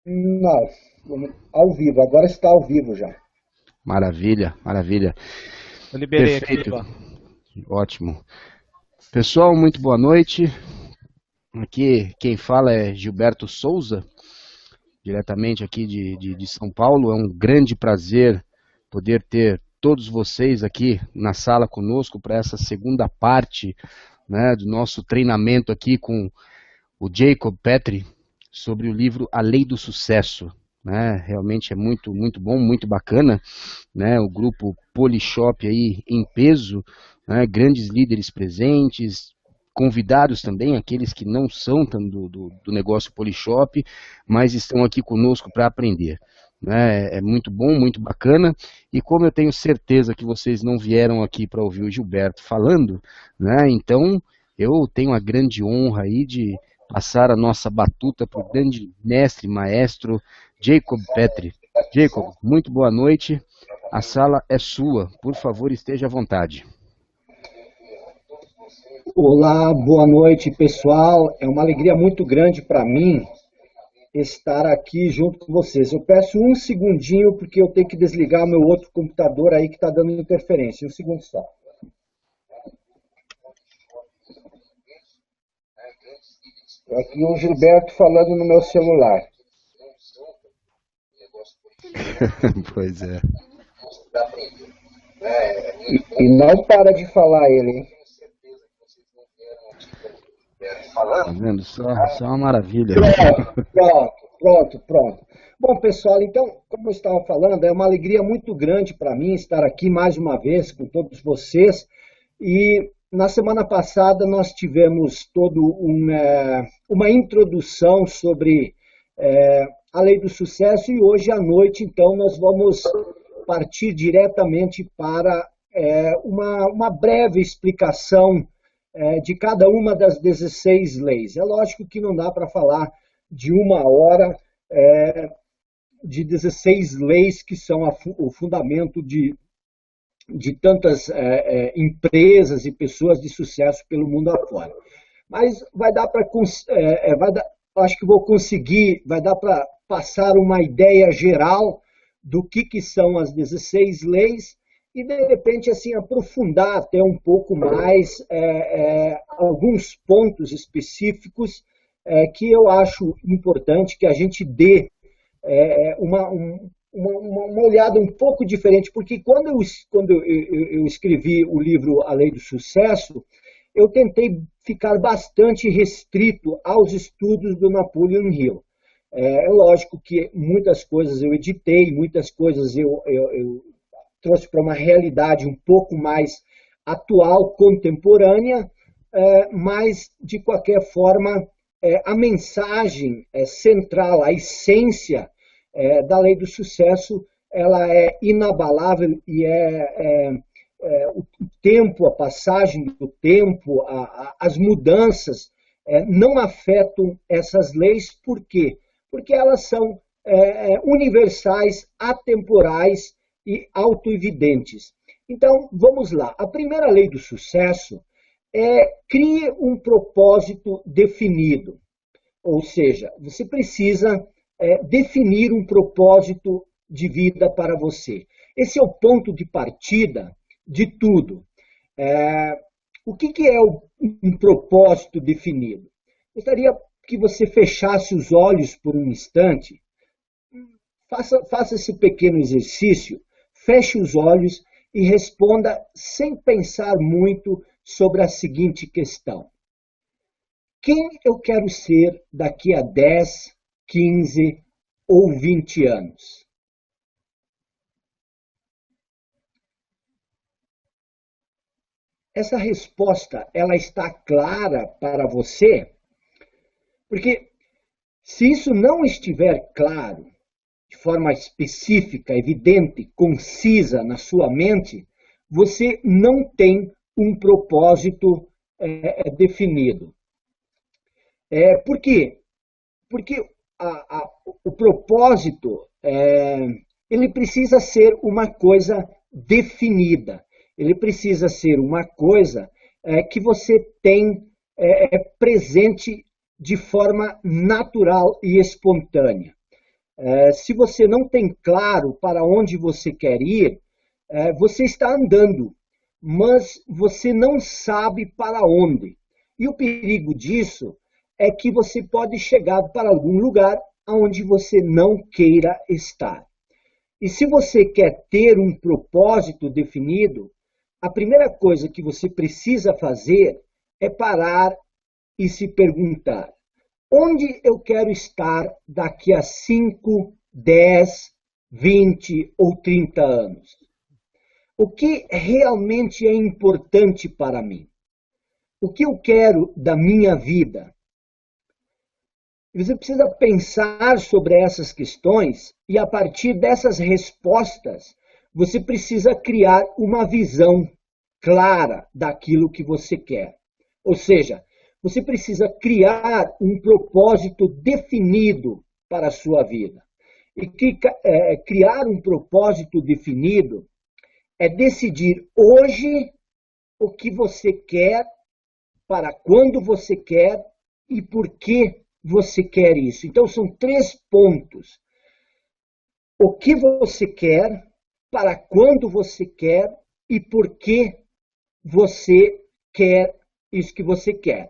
Não, ao vivo, agora está ao vivo já. Maravilha, maravilha. Eu liberei aqui, Perfeito, ó. ótimo. Pessoal, muito boa noite. Aqui quem fala é Gilberto Souza, diretamente aqui de São Paulo. É um grande prazer poder ter todos vocês aqui na sala conosco para essa segunda parte, né, do nosso treinamento aqui com o Jacob Petri sobre o livro A Lei do Sucesso. Né? Realmente é muito bom, muito bacana, né? O grupo Polishop aí em peso, né? Grandes líderes presentes, convidados também, aqueles que não são do negócio Polishop, mas estão aqui conosco para aprender. Né? É muito bom, muito bacana, e como eu tenho certeza que vocês não vieram aqui para ouvir o Gilberto falando, né? Então eu tenho a grande honra aí de passar a nossa batuta para o grande mestre, maestro Jacob Petri. Jacob, muito boa noite. A sala é sua. Por favor, esteja à vontade. Olá, boa noite, pessoal. É uma alegria muito grande para mim estar aqui junto com vocês. Eu peço um segundinho porque eu tenho que desligar meu outro computador aí que está dando interferência. Um segundo só. Aqui o Gilberto falando no meu celular. Pois é. E não para de falar ele, hein? Tá vendo? Só uma maravilha. Pronto. Bom, pessoal, então, como eu estava falando, é uma alegria muito grande para mim estar aqui mais uma vez com todos vocês. E na semana passada nós tivemos uma introdução sobre a lei do sucesso e hoje à noite, então, nós vamos partir diretamente para uma breve explicação de cada uma das 16 leis. É lógico que não dá para falar de uma hora de 16 leis que são o fundamento de tantas empresas e pessoas de sucesso pelo mundo afora. Mas vai dar para, acho que vou conseguir, vai dar para passar uma ideia geral do que são as 16 leis e, de repente, assim, aprofundar até um pouco mais alguns pontos específicos que eu acho importante que a gente dê uma olhada um pouco diferente, porque quando eu escrevi o livro A Lei do Sucesso, eu tentei ficar bastante restrito aos estudos do Napoleon Hill. É lógico que muitas coisas eu editei, muitas coisas eu trouxe para uma realidade um pouco mais atual, contemporânea, mas, de qualquer forma, a mensagem central, a essência da lei do sucesso, ela é inabalável e o tempo, a passagem do tempo, as mudanças não afetam essas leis. Por quê? Porque elas são universais, atemporais e autoevidentes. Então, vamos lá. A primeira lei do sucesso crie um propósito definido. Ou seja, você precisa definir um propósito de vida para você. Esse é o ponto de partida de tudo. É, o que é um propósito definido? Gostaria que você fechasse os olhos por um instante, faça esse pequeno exercício, feche os olhos e responda sem pensar muito sobre a seguinte questão: quem eu quero ser daqui a 10, 15 ou 20 anos? Essa resposta, ela está clara para você? Porque se isso não estiver claro, de forma específica, evidente, concisa na sua mente, você não tem um propósito definido. Por quê? Porque o propósito ele precisa ser uma coisa definida. Ele precisa ser uma coisa que você tem presente de forma natural e espontânea. Se você não tem claro para onde você quer ir, você está andando, mas você não sabe para onde. E o perigo disso é que você pode chegar para algum lugar onde você não queira estar. E se você quer ter um propósito definido, a primeira coisa que você precisa fazer é parar e se perguntar: onde eu quero estar daqui a 5, 10, 20 ou 30 anos? O que realmente é importante para mim? O que eu quero da minha vida? Você precisa pensar sobre essas questões e, a partir dessas respostas, você precisa criar uma visão clara daquilo que você quer. Ou seja, você precisa criar um propósito definido para a sua vida. E criar um propósito definido é decidir hoje o que você quer, para quando você quer e por que você quer isso. Então, são 3 pontos. O que você quer, para quando você quer e por que você quer isso que você quer.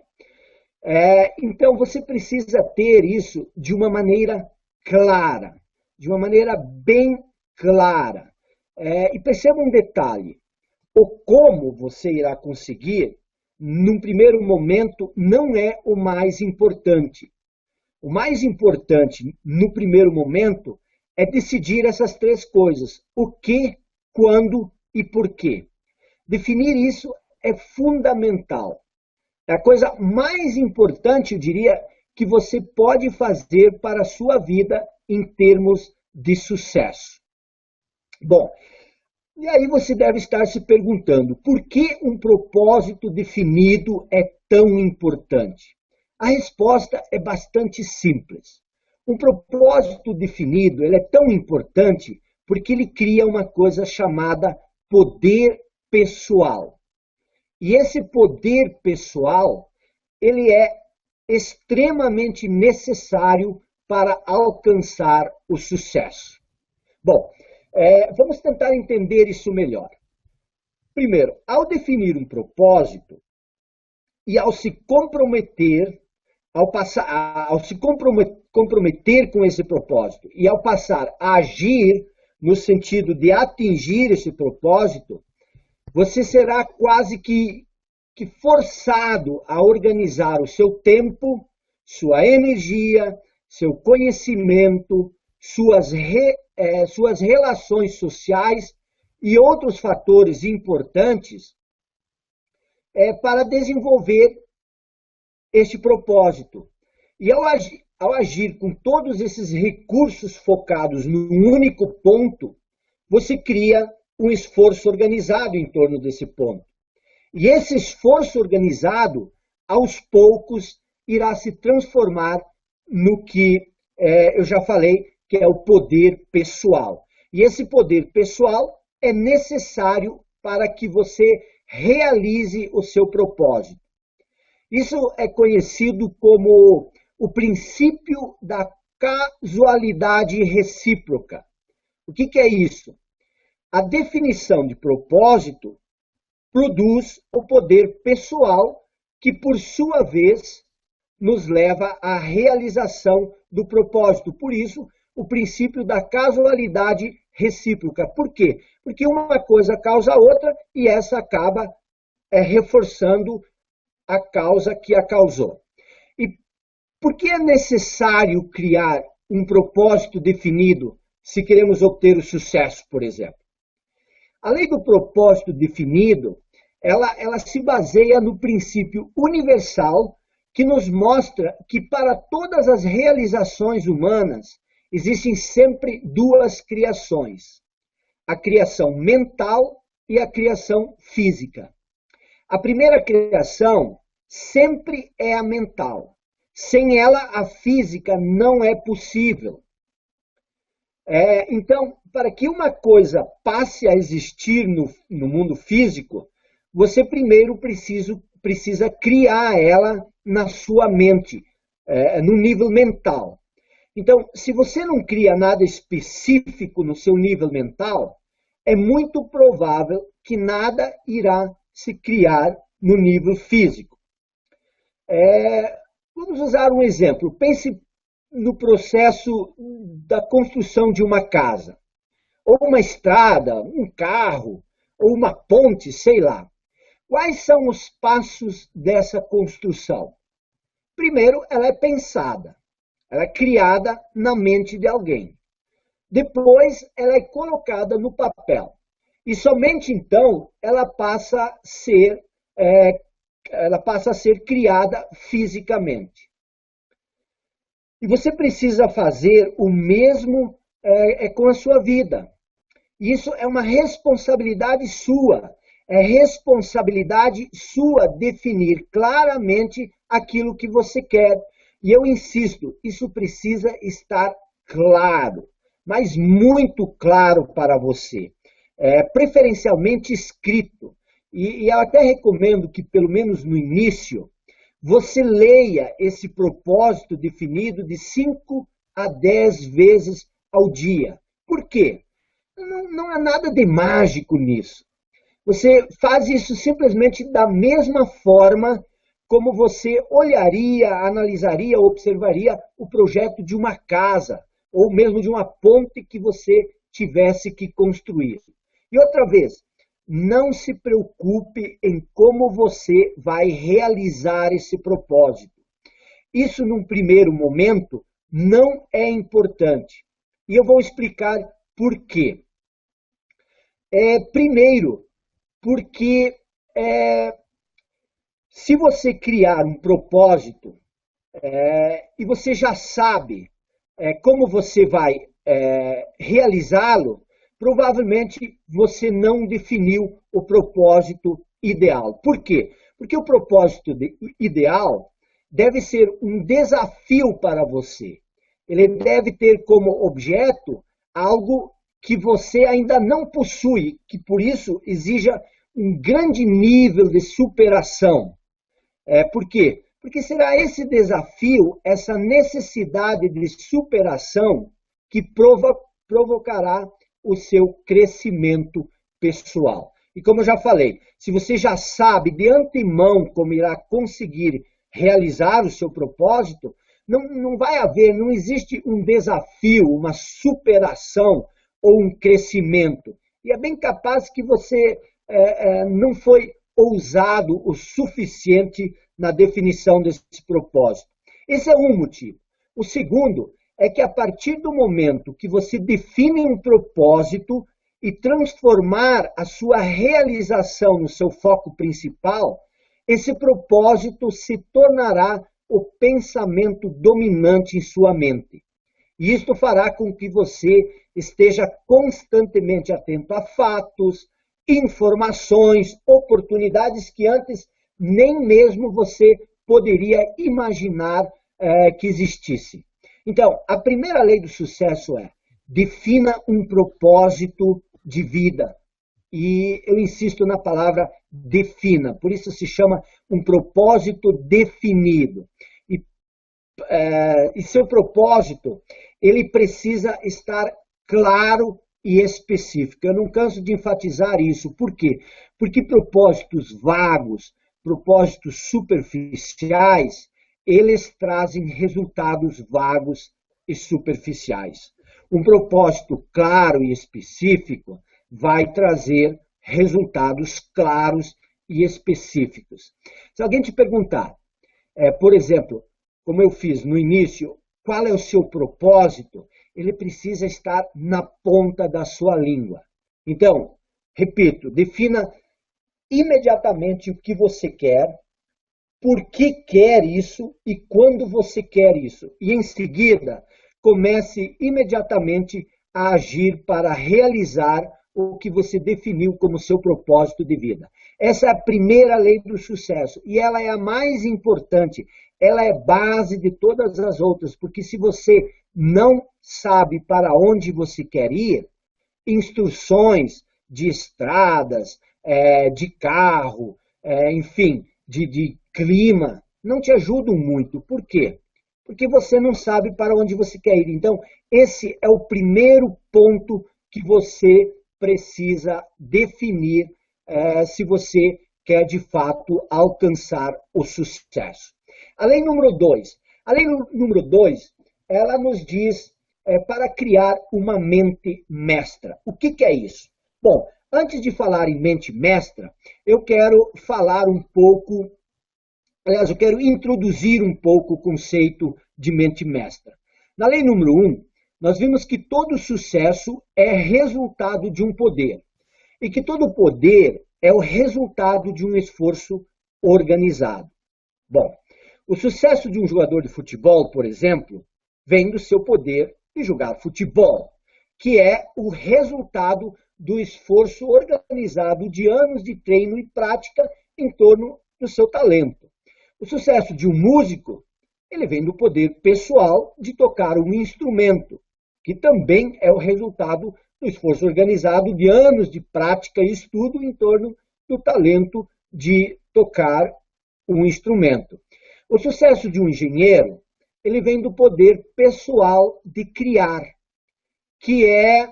Então, você precisa ter isso de uma maneira clara, de uma maneira bem clara. E perceba um detalhe: o como você irá conseguir, num primeiro momento, não é o mais importante. O mais importante, no primeiro momento, é decidir essas 3 coisas: o que, quando e por quê. Definir isso é fundamental. É a coisa mais importante, eu diria, que você pode fazer para a sua vida em termos de sucesso. Bom, e aí você deve estar se perguntando: por que um propósito definido é tão importante? A resposta é bastante simples. Um propósito definido ele é tão importante porque ele cria uma coisa chamada poder pessoal. E esse poder pessoal, ele é extremamente necessário para alcançar o sucesso. Bom, vamos tentar entender isso melhor. Primeiro, ao definir um propósito e ao se comprometer, ao se comprometer com esse propósito e ao passar a agir no sentido de atingir esse propósito, você será quase que forçado a organizar o seu tempo, sua energia, seu conhecimento, suas relações sociais e outros fatores importantes para desenvolver este propósito. E ao agir com todos esses recursos focados num único ponto, você cria um esforço organizado em torno desse ponto. E esse esforço organizado, aos poucos, irá se transformar no que eu já falei, que é o poder pessoal. E esse poder pessoal é necessário para que você realize o seu propósito. Isso é conhecido como o princípio da casualidade recíproca. O que é isso? A definição de propósito produz o poder pessoal que, por sua vez, nos leva à realização do propósito. Por isso, o princípio da casualidade recíproca. Por quê? Porque uma coisa causa a outra e essa acaba reforçando a causa que a causou. E por que é necessário criar um propósito definido se queremos obter o sucesso, por exemplo? A lei do propósito definido, ela se baseia no princípio universal que nos mostra que para todas as realizações humanas existem sempre 2 criações: a criação mental e a criação física. A primeira criação sempre é a mental. Sem ela, a física não é possível. Então, para que uma coisa passe a existir no mundo físico, você primeiro precisa criar ela na sua mente, no nível mental. Então, se você não cria nada específico no seu nível mental, é muito provável que nada irá se criar no nível físico. Vamos usar um exemplo. Pense no processo da construção de uma casa, ou uma estrada, um carro, ou uma ponte, sei lá. Quais são os passos dessa construção? Primeiro, ela é pensada, ela é criada na mente de alguém. Depois, ela é colocada no papel. E somente então ela passa a ser criada fisicamente. E você precisa fazer o mesmo com a sua vida. Isso é uma responsabilidade sua. É responsabilidade sua definir claramente aquilo que você quer. E eu insisto, isso precisa estar claro, mas muito claro para você. Preferencialmente escrito. E eu até recomendo que, pelo menos no início, você leia esse propósito definido de 5 a 10 vezes ao dia. Por quê? Não há nada de mágico nisso. Você faz isso simplesmente da mesma forma como você olharia, analisaria, observaria o projeto de uma casa, ou mesmo de uma ponte que você tivesse que construir. E outra vez, não se preocupe em como você vai realizar esse propósito. Isso, num primeiro momento, não é importante. E eu vou explicar por quê. Primeiro, porque se você criar um propósito e você já sabe como você vai realizá-lo, provavelmente você não definiu o propósito ideal. Por quê? Porque o propósito ideal deve ser um desafio para você. Ele deve ter como objeto algo que você ainda não possui, que por isso exija um grande nível de superação. Por quê? Porque será esse desafio, essa necessidade de superação que provocará o seu crescimento pessoal. E como eu já falei, se você já sabe de antemão como irá conseguir realizar o seu propósito, não existe um desafio, uma superação ou um crescimento. E é bem capaz que você não foi ousado o suficiente na definição desse propósito. Esse é um motivo. O segundo é que a partir do momento que você define um propósito e transformar a sua realização no seu foco principal, esse propósito se tornará o pensamento dominante em sua mente. E isto fará com que você esteja constantemente atento a fatos, informações, oportunidades que antes nem mesmo você poderia imaginar que existisse. Então, a primeira lei do sucesso é: defina um propósito de vida. E eu insisto na palavra defina, por isso se chama um propósito definido. E seu propósito, ele precisa estar claro e específico. Eu não canso de enfatizar isso. Por quê? Porque propósitos vagos, propósitos superficiais, eles trazem resultados vagos e superficiais. Um propósito claro e específico vai trazer resultados claros e específicos. Se alguém te perguntar, por exemplo, como eu fiz no início, qual é o seu propósito, ele precisa estar na ponta da sua língua. Então, repito, defina imediatamente o que você quer, por que quer isso e quando você quer isso. E em seguida, comece imediatamente a agir para realizar o que você definiu como seu propósito de vida. Essa é a primeira lei do sucesso e ela é a mais importante. Ela é base de todas as outras, porque se você não sabe para onde você quer ir, instruções de estradas, de carro, enfim, de clima, não te ajudam muito. Por quê? porque você não sabe para onde você quer ir. Então, esse é o primeiro ponto que você precisa definir se você quer, de fato, alcançar o sucesso. A lei número 2. A lei número 2, ela nos diz para criar uma mente mestra. O que é isso? Bom, antes de falar em mente mestra, eu quero falar um pouco, aliás, eu quero introduzir um pouco o conceito de mente mestra. Na lei número 1, nós vimos que todo sucesso é resultado de um poder, e que todo poder é o resultado de um esforço organizado. Bom, o sucesso de um jogador de futebol, por exemplo, vem do seu poder de jogar futebol, que é o resultado do esforço organizado de anos de treino e prática em torno do seu talento. O sucesso de um músico, ele vem do poder pessoal de tocar um instrumento, que também é o resultado do esforço organizado de anos de prática e estudo em torno do talento de tocar um instrumento. O sucesso de um engenheiro, ele vem do poder pessoal de criar, que é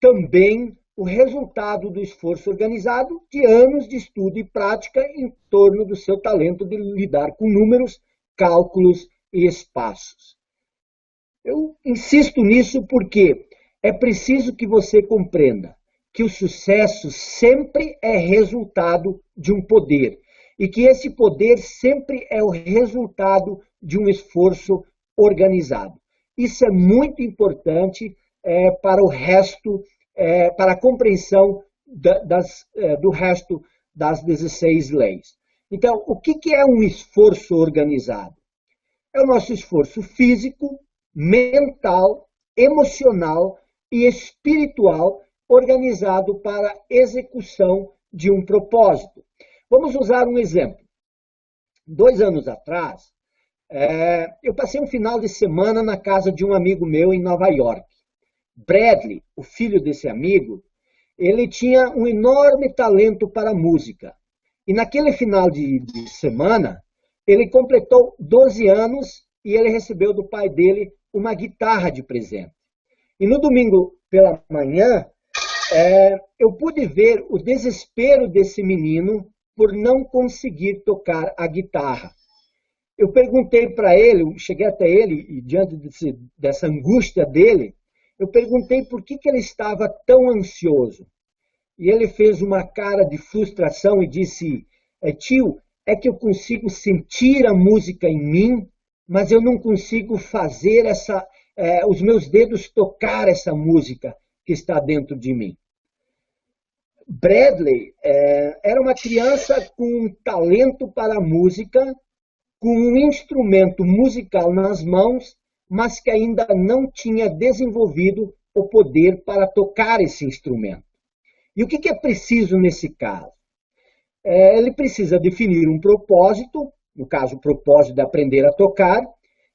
também o resultado do esforço organizado de anos de estudo e prática em torno do seu talento de lidar com números, cálculos e espaços. Eu insisto nisso porque é preciso que você compreenda que o sucesso sempre é resultado de um poder e que esse poder sempre é o resultado de um esforço organizado. Isso é muito importante para o resto, para a compreensão do resto das 16 leis. Então, o que é um esforço organizado? É o nosso esforço físico, mental, emocional e espiritual organizado para a execução de um propósito. Vamos usar um exemplo. 2 anos atrás, eu passei um final de semana na casa de um amigo meu em Nova York. Bradley, o filho desse amigo, ele tinha um enorme talento para música. E naquele final de semana, ele completou 12 anos e ele recebeu do pai dele uma guitarra de presente. E no domingo pela manhã, eu pude ver o desespero desse menino por não conseguir tocar a guitarra. Eu perguntei para ele, cheguei até ele, e diante dessa angústia dele, eu perguntei por que ele estava tão ansioso. E ele fez uma cara de frustração e disse, tio, é que eu consigo sentir a música em mim, mas eu não consigo fazer os meus dedos tocar essa música que está dentro de mim. Bradley era uma criança com um talento para a música, com um instrumento musical nas mãos, mas que ainda não tinha desenvolvido o poder para tocar esse instrumento. E o que é preciso nesse caso? Ele precisa definir um propósito, no caso, o propósito de aprender a tocar,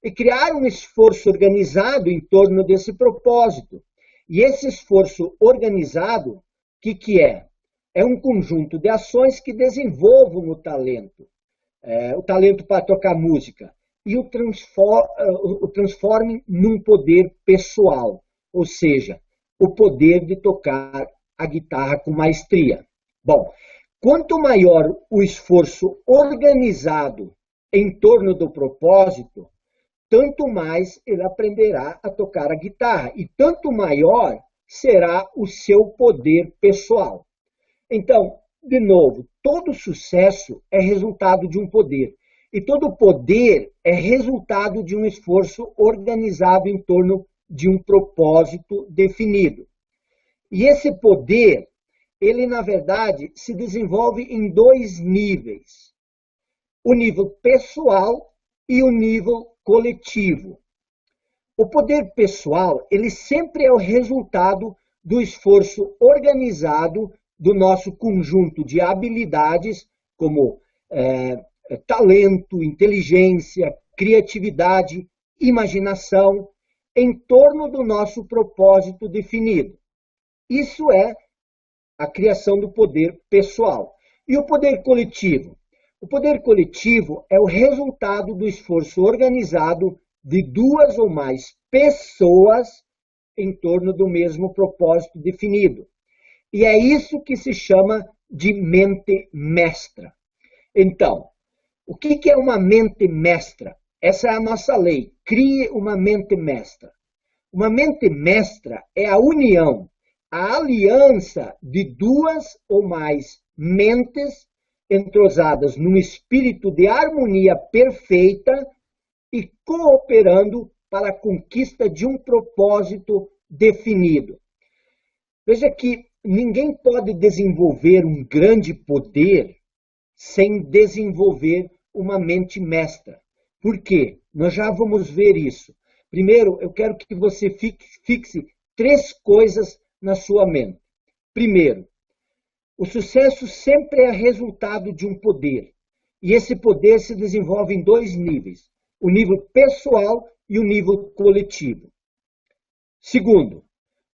e criar um esforço organizado em torno desse propósito. E esse esforço organizado, o que é? É um conjunto de ações que desenvolvam o talento para tocar música, e o transformem num poder pessoal, ou seja, o poder de tocar a guitarra com maestria. Bom, quanto maior o esforço organizado em torno do propósito, tanto mais ele aprenderá a tocar a guitarra e tanto maior será o seu poder pessoal. Então, de novo, todo sucesso é resultado de um poder e todo poder é resultado de um esforço organizado em torno de um propósito definido. E esse poder, ele na verdade se desenvolve em 2 níveis. O nível pessoal e o nível coletivo. O poder pessoal, ele sempre é o resultado do esforço organizado do nosso conjunto de habilidades, como talento, inteligência, criatividade, imaginação, em torno do nosso propósito definido. Isso é a criação do poder pessoal. E o poder coletivo? O poder coletivo é o resultado do esforço organizado de duas ou mais pessoas em torno do mesmo propósito definido. E é isso que se chama de mente mestra. Então, o que é uma mente mestra? Essa é a nossa lei. Crie uma mente mestra. Uma mente mestra é a união, a aliança de duas ou mais mentes entrosadas num espírito de harmonia perfeita e cooperando para a conquista de um propósito definido. Veja que ninguém pode desenvolver um grande poder sem desenvolver uma mente mestra. Por quê? Nós já vamos ver isso. Primeiro, eu quero que você fixe 3 coisas na sua mente. Primeiro, o sucesso sempre é resultado de um poder. E esse poder se desenvolve em 2 níveis. O nível pessoal e o nível coletivo. Segundo,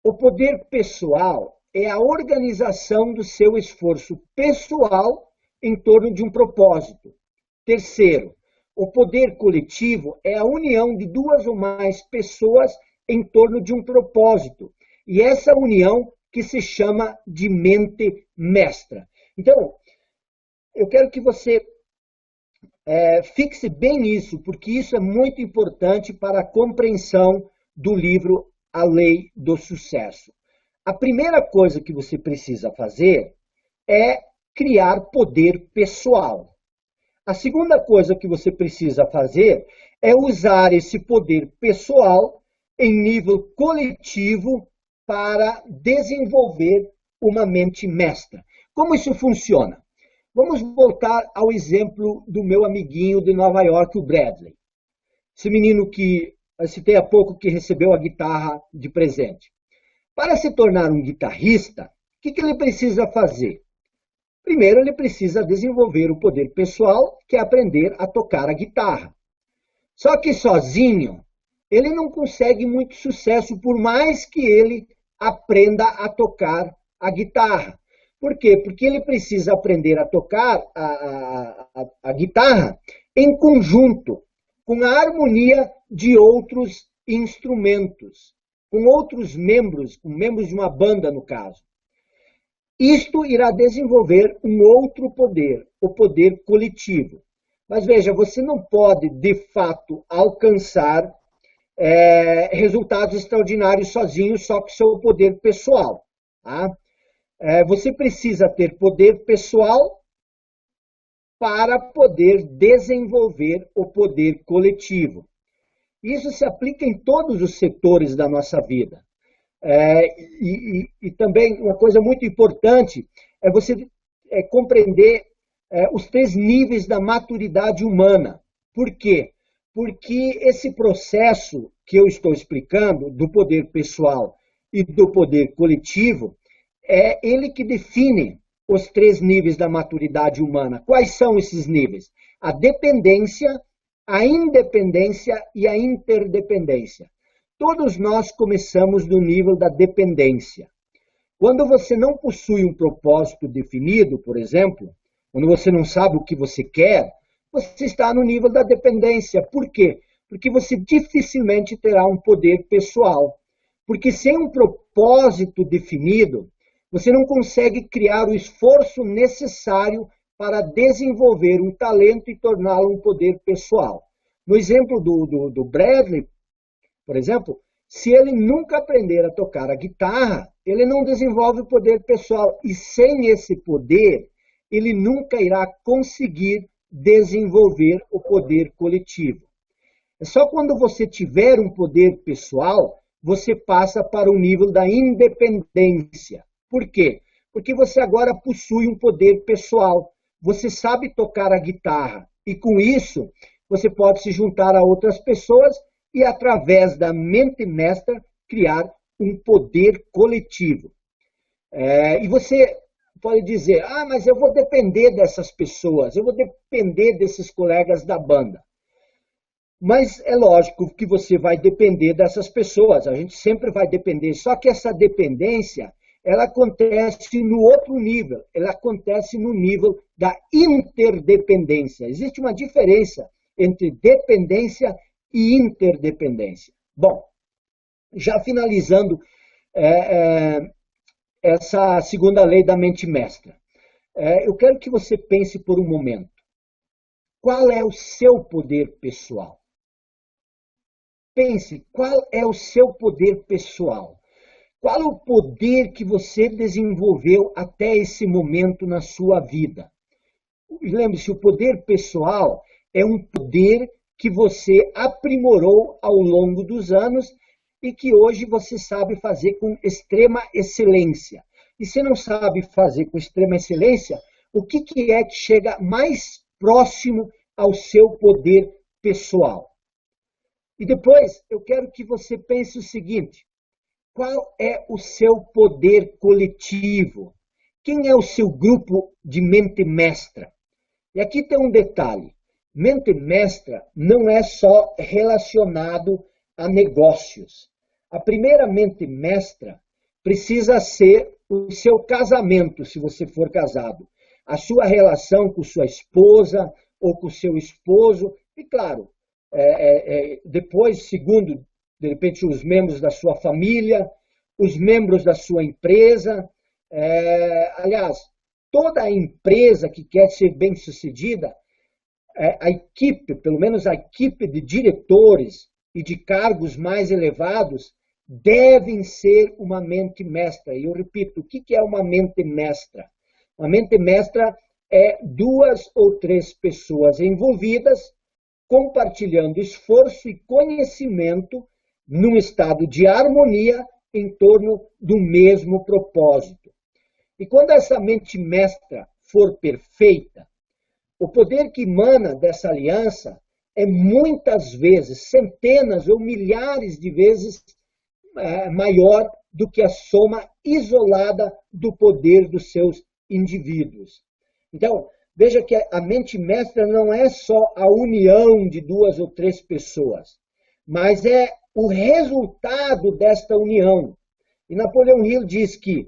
o poder pessoal é a organização do seu esforço pessoal em torno de um propósito. Terceiro, o poder coletivo é a união de 2 ou mais pessoas em torno de um propósito. E essa união que se chama de mente mestra. Então, eu quero que você fixe bem nisso, porque isso é muito importante para a compreensão do livro A Lei do Sucesso. A primeira coisa que você precisa fazer é criar poder pessoal. A segunda coisa que você precisa fazer é usar esse poder pessoal em nível coletivo para desenvolver uma mente mestra. Como isso funciona? Vamos voltar ao exemplo do meu amiguinho de Nova York, o Bradley. Esse menino que eu citei há pouco que recebeu a guitarra de presente. Para se tornar um guitarrista, o que ele precisa fazer? Primeiro, ele precisa desenvolver o poder pessoal, que é aprender a tocar a guitarra. Só que sozinho, ele não consegue muito sucesso, por mais que ele aprenda a tocar a guitarra. Por quê? Porque ele precisa aprender a tocar a guitarra em conjunto, com a harmonia de outros instrumentos, com outros membros, com membros de uma banda, no caso. Isto irá desenvolver um outro poder, o poder coletivo. Mas veja, você não pode, de fato, alcançar resultados extraordinários sozinho, só com seu poder pessoal. Tá? Você precisa ter poder pessoal para poder desenvolver o poder coletivo. Isso se aplica em todos os setores da nossa vida. E também uma coisa muito importante é você compreender os 3 níveis da maturidade humana. Por quê? Porque esse processo que eu estou explicando, do poder pessoal e do poder coletivo, é ele que define os 3 níveis da maturidade humana. Quais são esses níveis? A dependência, a independência e a interdependência. Todos nós começamos no nível da dependência. Quando você não possui um propósito definido, por exemplo, quando você não sabe o que você quer, você está no nível da dependência. Por quê? Porque você dificilmente terá um poder pessoal. Porque sem um propósito definido, você não consegue criar o esforço necessário para desenvolver um talento e torná-lo um poder pessoal. No exemplo do Bradley, por exemplo, se ele nunca aprender a tocar a guitarra, ele não desenvolve o poder pessoal. E sem esse poder, ele nunca irá conseguir desenvolver o poder coletivo. É só quando você tiver um poder pessoal, você passa para o nível da independência. Por quê? Porque você agora possui um poder pessoal. Você sabe tocar a guitarra. E com isso, você pode se juntar a outras pessoas e, através da mente mestra, criar um poder coletivo. E você pode dizer, mas eu vou depender dessas pessoas, eu vou depender desses colegas da banda. Mas é lógico que você vai depender dessas pessoas, a gente sempre vai depender, só que essa dependência, ela acontece no outro nível, ela acontece no nível da interdependência. Existe uma diferença entre dependência e interdependência. Bom, já finalizando essa segunda lei da mente mestra, eu quero que você pense por um momento. Qual é o seu poder pessoal? Pense, qual é o seu poder pessoal? Qual é o poder que você desenvolveu até esse momento na sua vida? Lembre-se, o poder pessoal é um poder que você aprimorou ao longo dos anos e que hoje você sabe fazer com extrema excelência. E se não sabe fazer com extrema excelência, o que é que chega mais próximo ao seu poder pessoal? E depois eu quero que você pense o seguinte: qual é o seu poder coletivo? Quem é o seu grupo de mente mestra? E aqui tem um detalhe: mente mestra não é só relacionado a negócios. A primeira mente mestra precisa ser o seu casamento, se você for casado. A sua relação com sua esposa ou com seu esposo. E claro, depois, segundo, de repente, os membros da sua família, os membros da sua empresa. Aliás, toda a empresa que quer ser bem-sucedida, a equipe, pelo menos a equipe de diretores e de cargos mais elevados, devem ser uma mente mestra. E eu repito, o que é uma mente mestra? Uma mente mestra é 2 ou 3 pessoas envolvidas, compartilhando esforço e conhecimento num estado de harmonia em torno do mesmo propósito. E quando essa mente mestra for perfeita, o poder que emana dessa aliança é muitas vezes, centenas ou milhares de vezes maior do que a soma isolada do poder dos seus indivíduos. Então, veja que a mente mestra não é só a união de 2 ou 3 pessoas, mas é o resultado desta união. E Napoleão Hill diz que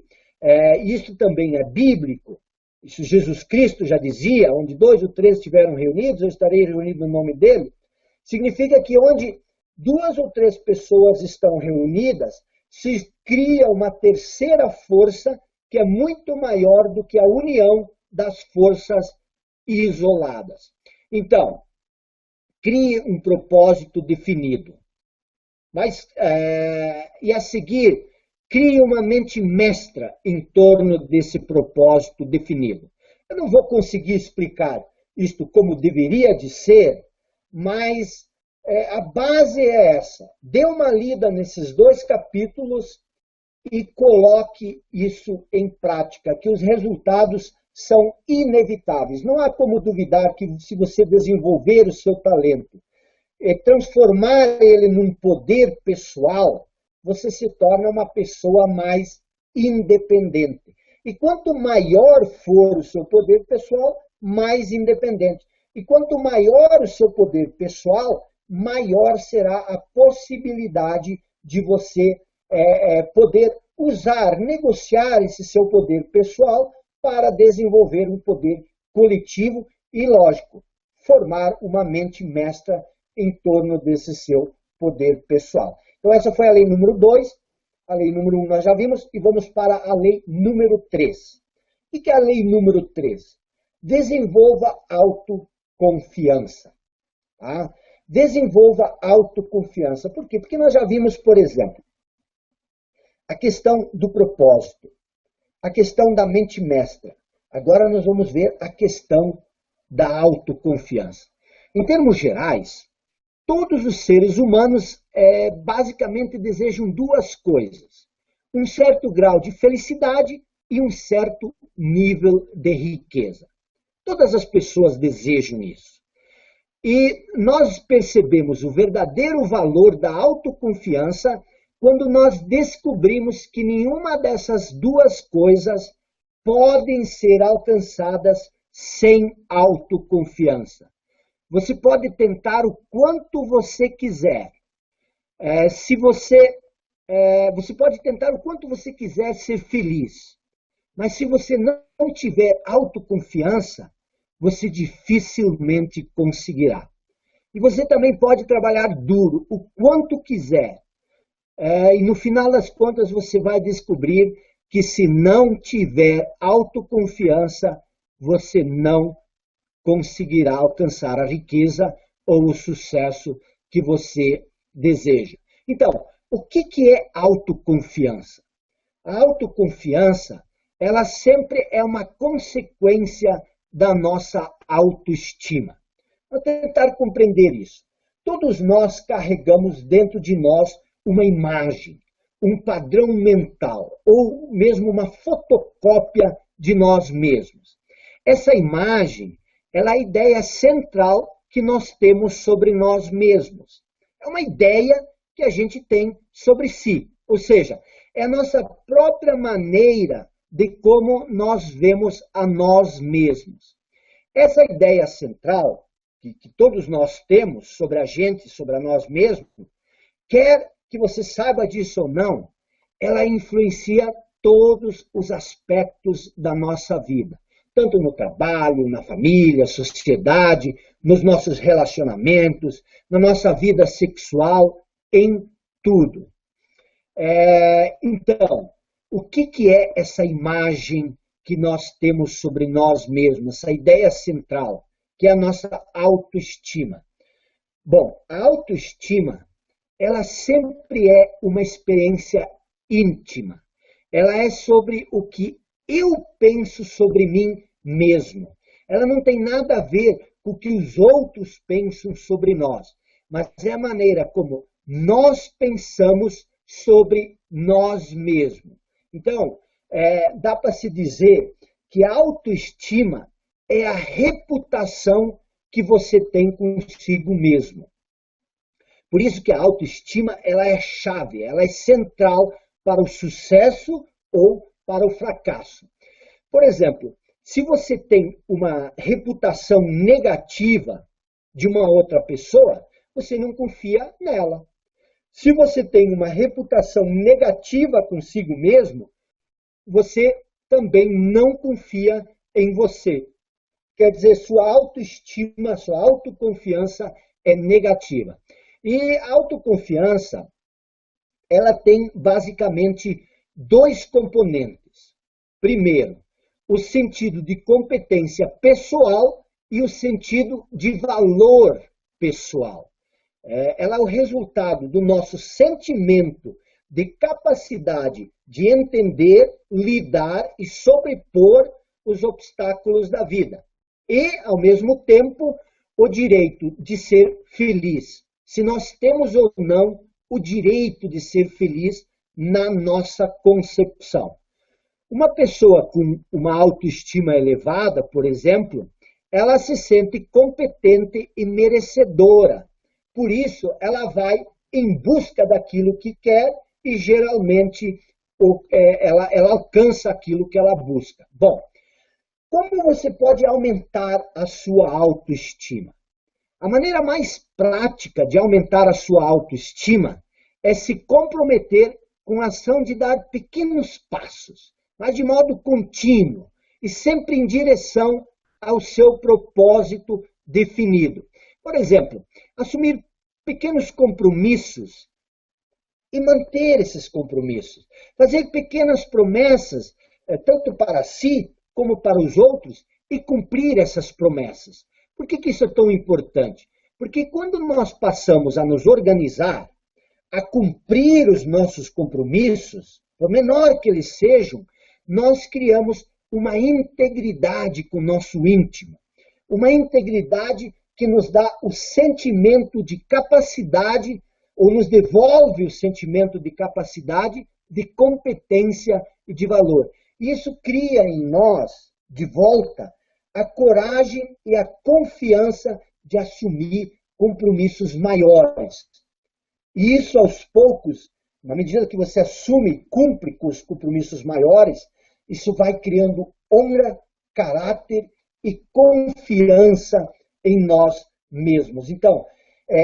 isso também é bíblico. Isso Jesus Cristo já dizia: onde 2 ou 3 estiveram reunidos, eu estarei reunido no nome dele. Significa que onde 2 ou 3 pessoas estão reunidas, se cria uma terceira força que é muito maior do que a união das forças isoladas. Então, crie um propósito definido. E a seguir, crie uma mente mestra em torno desse propósito definido. Eu não vou conseguir explicar isto como deveria de ser, mas a base é essa. Dê uma lida nesses 2 capítulos e coloque isso em prática, que os resultados são inevitáveis. Não há como duvidar que, se você desenvolver o seu talento, transformar ele num poder pessoal, você se torna uma pessoa mais independente. E quanto maior for o seu poder pessoal, mais independente. E quanto maior o seu poder pessoal, maior será a possibilidade de você poder usar, negociar esse seu poder pessoal para desenvolver um poder coletivo e, lógico, formar uma mente mestra em torno desse seu poder pessoal. Então, essa foi a lei número 2. A lei número 1 nós já vimos, e vamos para a lei número 3. O que é a lei número 3? Desenvolva autoconfiança. Tá? Desenvolva autoconfiança. Por quê? Porque nós já vimos, por exemplo, a questão do propósito, a questão da mente mestra. Agora nós vamos ver a questão da autoconfiança. Em termos gerais, todos os seres humanos basicamente desejam 2 coisas: um certo grau de felicidade e um certo nível de riqueza. Todas as pessoas desejam isso. E nós percebemos o verdadeiro valor da autoconfiança quando nós descobrimos que nenhuma dessas 2 coisas podem ser alcançadas sem autoconfiança. Você pode tentar o quanto você quiser. Você pode tentar o quanto você quiser ser feliz. Mas se você não tiver autoconfiança, você dificilmente conseguirá. E você também pode trabalhar duro, o quanto quiser. E no final das contas você vai descobrir que se não tiver autoconfiança, você não conseguirá alcançar a riqueza ou o sucesso que você deseja. Então, o que é autoconfiança? A autoconfiança, ela sempre é uma consequência da nossa autoestima. Vou tentar compreender isso. Todos nós carregamos dentro de nós uma imagem, um padrão mental, ou mesmo uma fotocópia de nós mesmos. Essa imagem, ela é a ideia central que nós temos sobre nós mesmos. É uma ideia que a gente tem sobre si, ou seja, é a nossa própria maneira de como nós vemos a nós mesmos. Essa ideia central, que todos nós temos sobre a gente, sobre a nós mesmos, quer que você saiba disso ou não, ela influencia todos os aspectos da nossa vida, tanto no trabalho, na família, sociedade, nos nossos relacionamentos, na nossa vida sexual, em tudo. Então, o que é essa imagem que nós temos sobre nós mesmos, essa ideia central, que é a nossa autoestima? Bom, a autoestima, ela sempre é uma experiência íntima. Ela é sobre o que eu penso sobre mim mesmo. Ela não tem nada a ver com o que os outros pensam sobre nós, mas é a maneira como nós pensamos sobre nós mesmos. Então, dá para se dizer que a autoestima é a reputação que você tem consigo mesmo. Por isso que a autoestima, ela é chave, ela é central para o sucesso ou para o fracasso. Por exemplo, se você tem uma reputação negativa de uma outra pessoa, você não confia nela. Se você tem uma reputação negativa consigo mesmo, você também não confia em você. Quer dizer, sua autoestima, sua autoconfiança é negativa. E a autoconfiança, ela tem basicamente dois componentes. Primeiro, o sentido de competência pessoal e o sentido de valor pessoal. Ela é o resultado do nosso sentimento de capacidade de entender, lidar e sobrepor os obstáculos da vida. E, ao mesmo tempo, o direito de ser feliz. Se nós temos ou não o direito de ser feliz na nossa concepção. Uma pessoa com uma autoestima elevada, por exemplo, ela se sente competente e merecedora. Por isso, ela vai em busca daquilo que quer e, geralmente, ela alcança aquilo que ela busca. Bom, como você pode aumentar a sua autoestima? A maneira mais prática de aumentar a sua autoestima é se comprometer com a ação de dar pequenos passos, mas de modo contínuo e sempre em direção ao seu propósito definido. Por exemplo, assumir pequenos compromissos e manter esses compromissos. Fazer pequenas promessas, tanto para si como para os outros, e cumprir essas promessas. Por que isso é tão importante? Porque quando nós passamos a nos organizar, a cumprir os nossos compromissos, por menor que eles sejam, nós criamos uma integridade com o nosso íntimo. Uma integridade que nos dá o sentimento de capacidade, ou nos devolve o sentimento de capacidade, de competência e de valor. Isso cria em nós, de volta, a coragem e a confiança de assumir compromissos maiores. E isso, aos poucos, na medida que você assume e cumpre com os compromissos maiores, isso vai criando honra, caráter e confiança em nós mesmos. Então,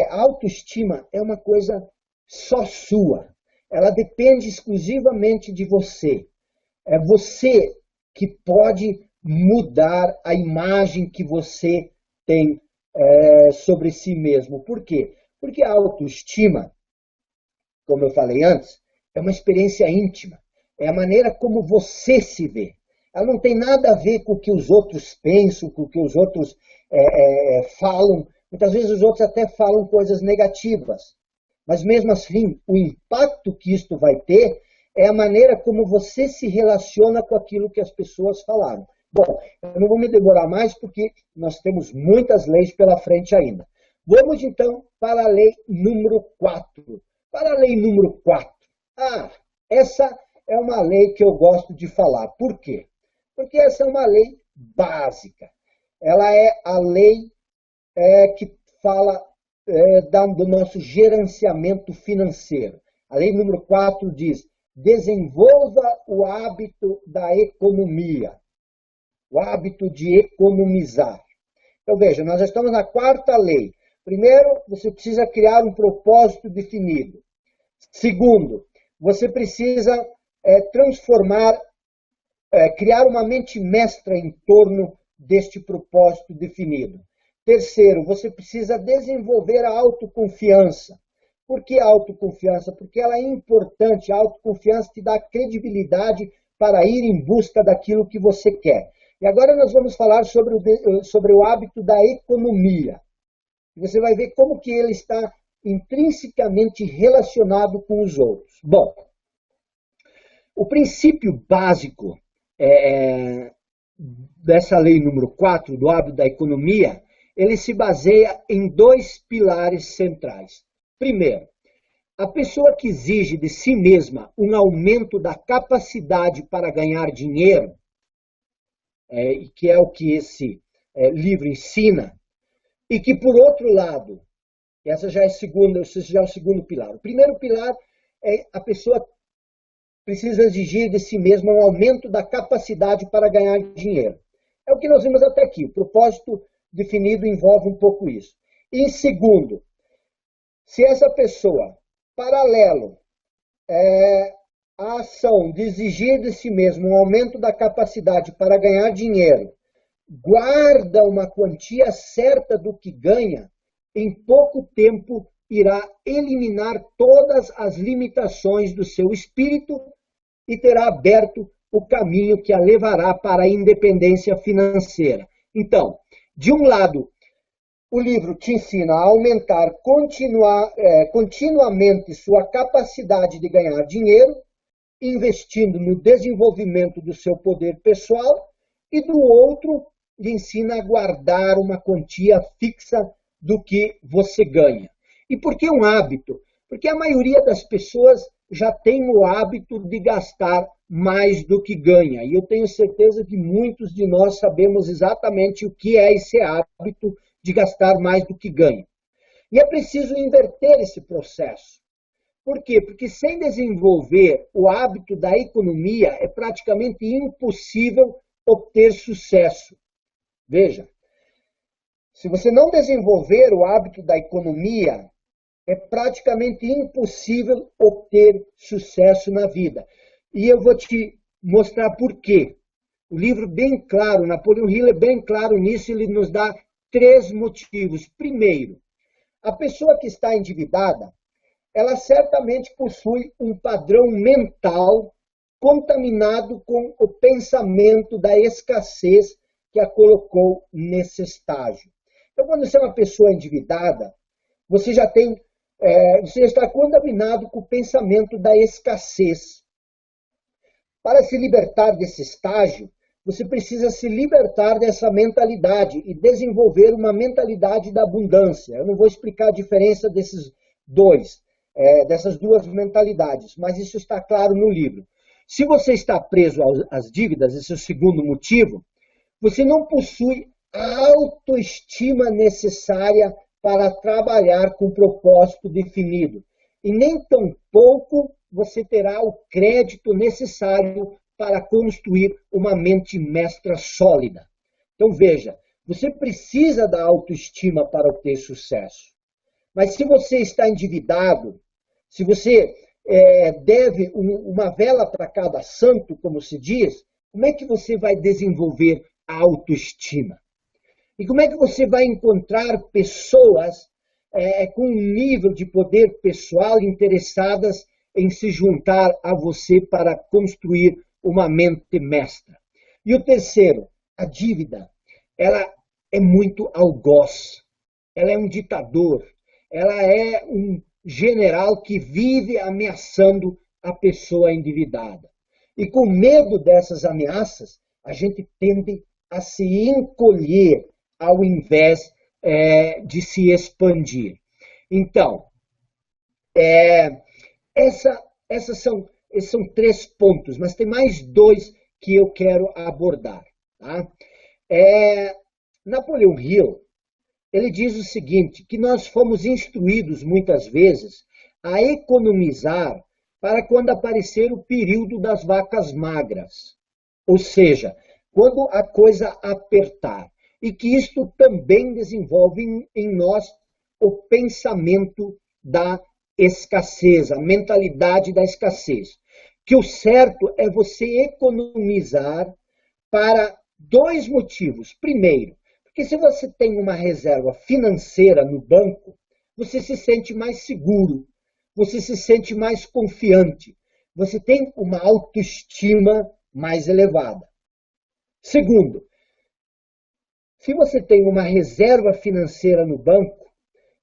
a autoestima é uma coisa só sua. Ela depende exclusivamente de você. É você que pode mudar a imagem que você tem sobre si mesmo. Por quê? Porque a autoestima, como eu falei antes, é uma experiência íntima. É a maneira como você se vê. Ela não tem nada a ver com o que os outros pensam, com o que os outros falam. Muitas vezes os outros até falam coisas negativas. Mas mesmo assim, o impacto que isto vai ter é a maneira como você se relaciona com aquilo que as pessoas falaram. Bom, eu não vou me demorar mais porque nós temos muitas leis pela frente ainda. Vamos então para a lei número 4. Para a lei número 4. Essa é uma lei que eu gosto de falar. Por quê? Porque essa é uma lei básica. Ela é a lei que fala do nosso gerenciamento financeiro. A lei número 4 diz: desenvolva o hábito da economia, o hábito de economizar. Então veja, nós já estamos na quarta lei. Primeiro, você precisa criar um propósito definido. Segundo, você precisa criar uma mente mestra em torno deste propósito definido. Terceiro, você precisa desenvolver a autoconfiança. Por que a autoconfiança? Porque ela é importante. A autoconfiança te dá credibilidade para ir em busca daquilo que você quer. E agora nós vamos falar sobre o hábito da economia. Você vai ver como que ele está intrinsecamente relacionado com os outros. Bom, o princípio básico dessa lei número 4, do hábito da economia, ele se baseia em 2 pilares centrais. Primeiro, a pessoa que exige de si mesma um aumento da capacidade para ganhar dinheiro, que é o que esse livro ensina, e que, por outro lado, esse já é o segundo pilar. O primeiro pilar é a pessoa precisa exigir de si mesma um aumento da capacidade para ganhar dinheiro. É o que nós vimos até aqui. O propósito definido envolve um pouco isso. E em segundo, se essa pessoa, paralelo à ação de exigir de si mesmo um aumento da capacidade para ganhar dinheiro, guarda uma quantia certa do que ganha, em pouco tempo irá eliminar todas as limitações do seu espírito e terá aberto o caminho que a levará para a independência financeira. Então, de um lado, o livro te ensina a aumentar continuamente sua capacidade de ganhar dinheiro, investindo no desenvolvimento do seu poder pessoal, e do outro, lhe ensina a guardar uma quantia fixa do que você ganha. E por que um hábito? Porque a maioria das pessoas já tem o hábito de gastar mais do que ganha. E eu tenho certeza que muitos de nós sabemos exatamente o que é esse hábito de gastar mais do que ganha. E é preciso inverter esse processo. Por quê? Porque sem desenvolver o hábito da economia é praticamente impossível obter sucesso. Veja, se você não desenvolver o hábito da economia, é praticamente impossível obter sucesso na vida. E eu vou te mostrar por quê. O livro bem claro, Napoleon Hill é bem claro nisso, ele nos dá 3 motivos. Primeiro, a pessoa que está endividada, ela certamente possui um padrão mental contaminado com o pensamento da escassez que a colocou nesse estágio. Então, quando você é uma pessoa endividada, você já está contaminado com o pensamento da escassez. Para se libertar desse estágio, você precisa se libertar dessa mentalidade e desenvolver uma mentalidade da abundância. Eu não vou explicar a diferença dessas duas mentalidades, mas isso está claro no livro. Se você está preso às dívidas, esse é o segundo motivo, você não possui a autoestima necessária para trabalhar com propósito definido. E nem tampouco você terá o crédito necessário para construir uma mente mestra sólida. Então veja, você precisa da autoestima para obter sucesso. Mas se você está endividado, se você deve uma vela para cada santo, como se diz, como é que você vai desenvolver a autoestima? E como é que você vai encontrar pessoas com um nível de poder pessoal interessadas em se juntar a você para construir uma mente mestra? E o terceiro, a dívida. Ela é muito algoz, ela é um ditador, ela é um general que vive ameaçando a pessoa endividada. E com medo dessas ameaças, a gente tende a se encolher ao invés de se expandir. Então, esses são 3 pontos, mas tem mais 2 que eu quero abordar. Tá? Napoleão Hill, ele diz o seguinte, que nós fomos instruídos muitas vezes a economizar para quando aparecer o período das vacas magras, ou seja, quando a coisa apertar. E que isto também desenvolve em nós o pensamento da escassez, a mentalidade da escassez. Que o certo é você economizar para 2 motivos. Primeiro, porque se você tem uma reserva financeira no banco, você se sente mais seguro, você se sente mais confiante, você tem uma autoestima mais elevada. Segundo, se você tem uma reserva financeira no banco,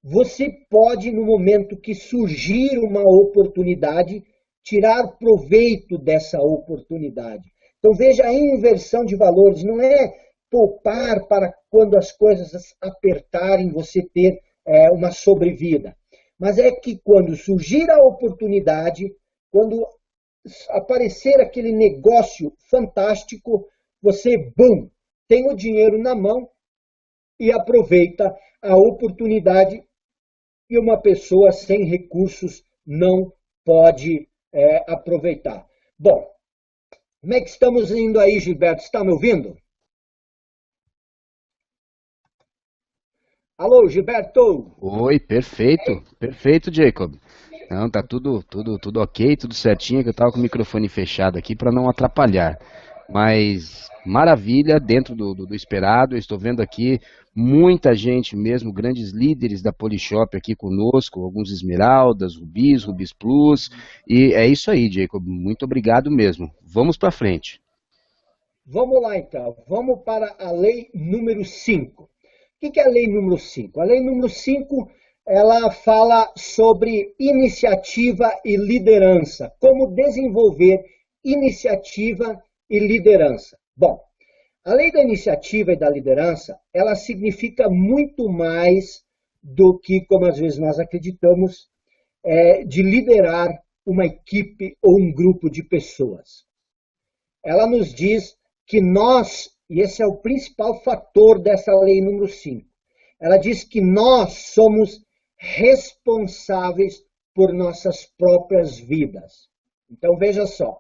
você pode, no momento que surgir uma oportunidade, tirar proveito dessa oportunidade. Então veja a inversão de valores, não é poupar para quando as coisas apertarem você ter uma sobrevida. Mas é que quando surgir a oportunidade, quando aparecer aquele negócio fantástico, você, bum, tem o dinheiro na mão e aproveita a oportunidade e uma pessoa sem recursos não pode aproveitar. Bom, como é que estamos indo aí, Gilberto? Está me ouvindo? Alô, Gilberto? Oi, perfeito, perfeito, Jacob. Não, tá tudo ok, tudo certinho, que eu tava com o microfone fechado aqui para não atrapalhar. Mas maravilha, dentro do esperado. Eu estou vendo aqui muita gente mesmo, grandes líderes da Polishop aqui conosco, alguns esmeraldas, rubis plus, e é isso aí, Jacob, muito obrigado mesmo. Vamos para frente. Vamos lá então, vamos para a lei número 5. O que é a lei número 5? A lei número 5, ela fala sobre iniciativa e liderança, como desenvolver iniciativa e liderança. Bom, a lei da iniciativa e da liderança, ela significa muito mais do que, como às vezes nós acreditamos, de liderar uma equipe ou um grupo de pessoas. Ela nos diz que nós, e esse é o principal fator dessa lei número 5, ela diz que nós somos responsáveis por nossas próprias vidas. Então veja só,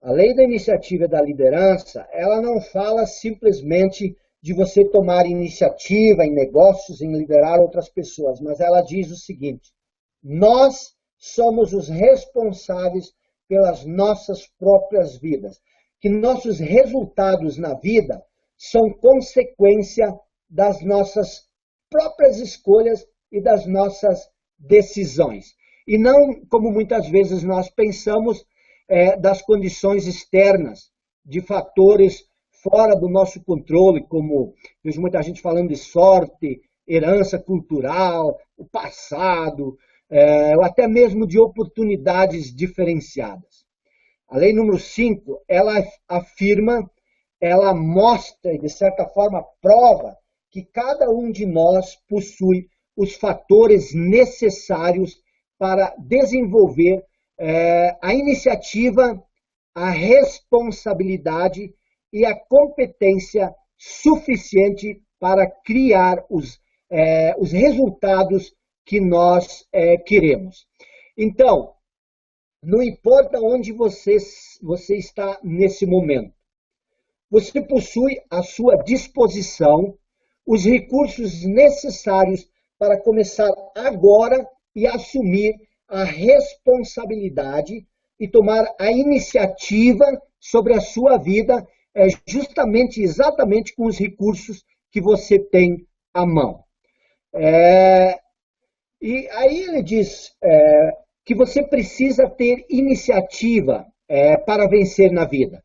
a lei da iniciativa e da liderança, ela não fala simplesmente de você tomar iniciativa em negócios, em liderar outras pessoas, mas ela diz o seguinte, nós somos os responsáveis pelas nossas próprias vidas, que nossos resultados na vida são consequência das nossas próprias escolhas e das nossas decisões. E não, como muitas vezes nós pensamos, das condições externas, de fatores fora do nosso controle, como vejo muita gente falando de sorte, herança cultural, o passado, ou até mesmo de oportunidades diferenciadas. A lei número 5, ela afirma, ela mostra e, de certa forma, prova que cada um de nós possui os fatores necessários para desenvolver a iniciativa, a responsabilidade e a competência suficiente para criar os resultados que nós queremos. Então, não importa onde você está nesse momento, você possui à sua disposição os recursos necessários para começar agora e assumir a responsabilidade e tomar a iniciativa sobre a sua vida, justamente, exatamente com os recursos que você tem à mão. E aí ele diz que você precisa ter iniciativa para vencer na vida.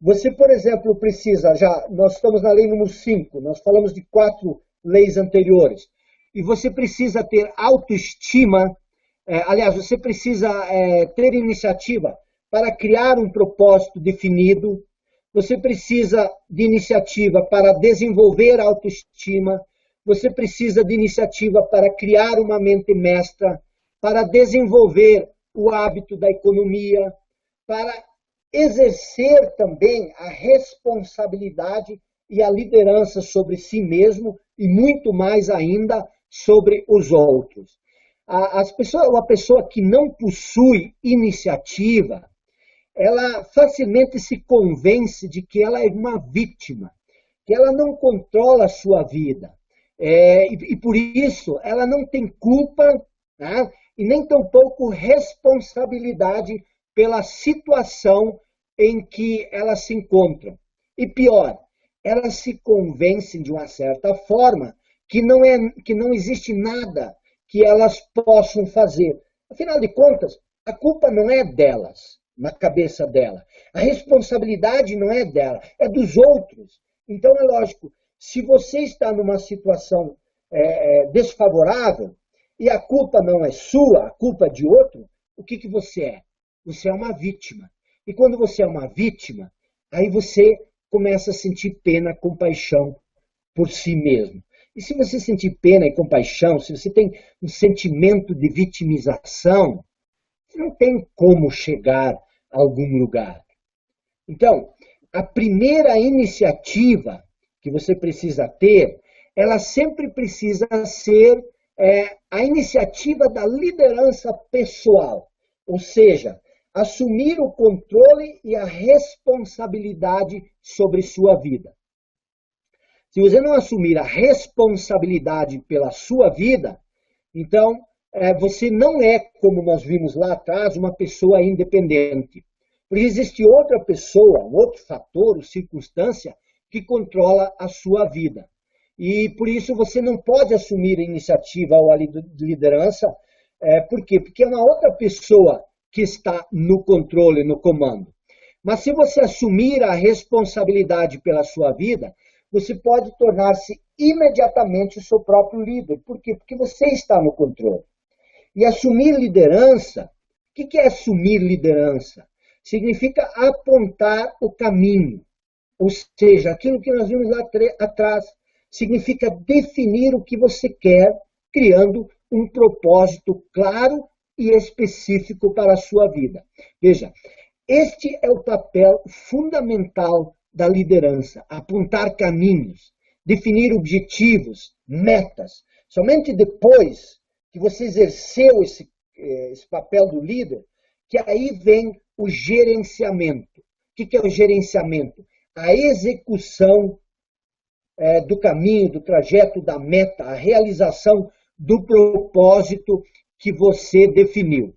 Você, por exemplo, precisa, nós estamos na lei número 5, nós falamos de 4 leis anteriores, e você precisa ter autoestima, aliás, você precisa ter iniciativa para criar um propósito definido, você precisa de iniciativa para desenvolver autoestima, você precisa de iniciativa para criar uma mente mestra, para desenvolver o hábito da economia, para exercer também a responsabilidade e a liderança sobre si mesmo e muito mais ainda sobre os outros. Uma pessoa que não possui iniciativa, ela facilmente se convence de que ela é uma vítima, que ela não controla a sua vida. E por isso ela não tem culpa, né, e nem tampouco responsabilidade pela situação em que elas se encontram. E pior, elas se convencem de uma certa forma que não existe nada que elas possam fazer. Afinal de contas, a culpa não é delas, na cabeça dela. A responsabilidade não é dela, é dos outros. Então é lógico, se você está numa situação desfavorável e a culpa não é sua, a culpa é de outro, o que você é? Você é uma vítima. E quando você é uma vítima, aí você começa a sentir pena, compaixão por si mesmo. E se você sentir pena e compaixão, se você tem um sentimento de vitimização, você não tem como chegar a algum lugar. Então, a primeira iniciativa que você precisa ter, ela sempre precisa ser a iniciativa da liderança pessoal, ou seja, assumir o controle e a responsabilidade sobre sua vida. Se você não assumir a responsabilidade pela sua vida, então você não é, como nós vimos lá atrás, uma pessoa independente. Porque existe outra pessoa, um outro fator, circunstância, que controla a sua vida. E por isso você não pode assumir a iniciativa ou a liderança. Por quê? Porque é uma outra pessoa que está no controle, no comando. Mas se você assumir a responsabilidade pela sua vida, você pode tornar-se imediatamente o seu próprio líder. Por quê? Porque você está no controle. E assumir liderança, o que é assumir liderança? Significa apontar o caminho. Ou seja, aquilo que nós vimos lá atrás, significa definir o que você quer, criando um propósito claro e específico para a sua vida. Veja, este é o papel fundamental da liderança, apontar caminhos, definir objetivos, metas. Somente depois que você exerceu esse papel do líder, que aí vem o gerenciamento. O que é o gerenciamento? A execução do caminho, do trajeto, da meta, a realização do propósito que você definiu.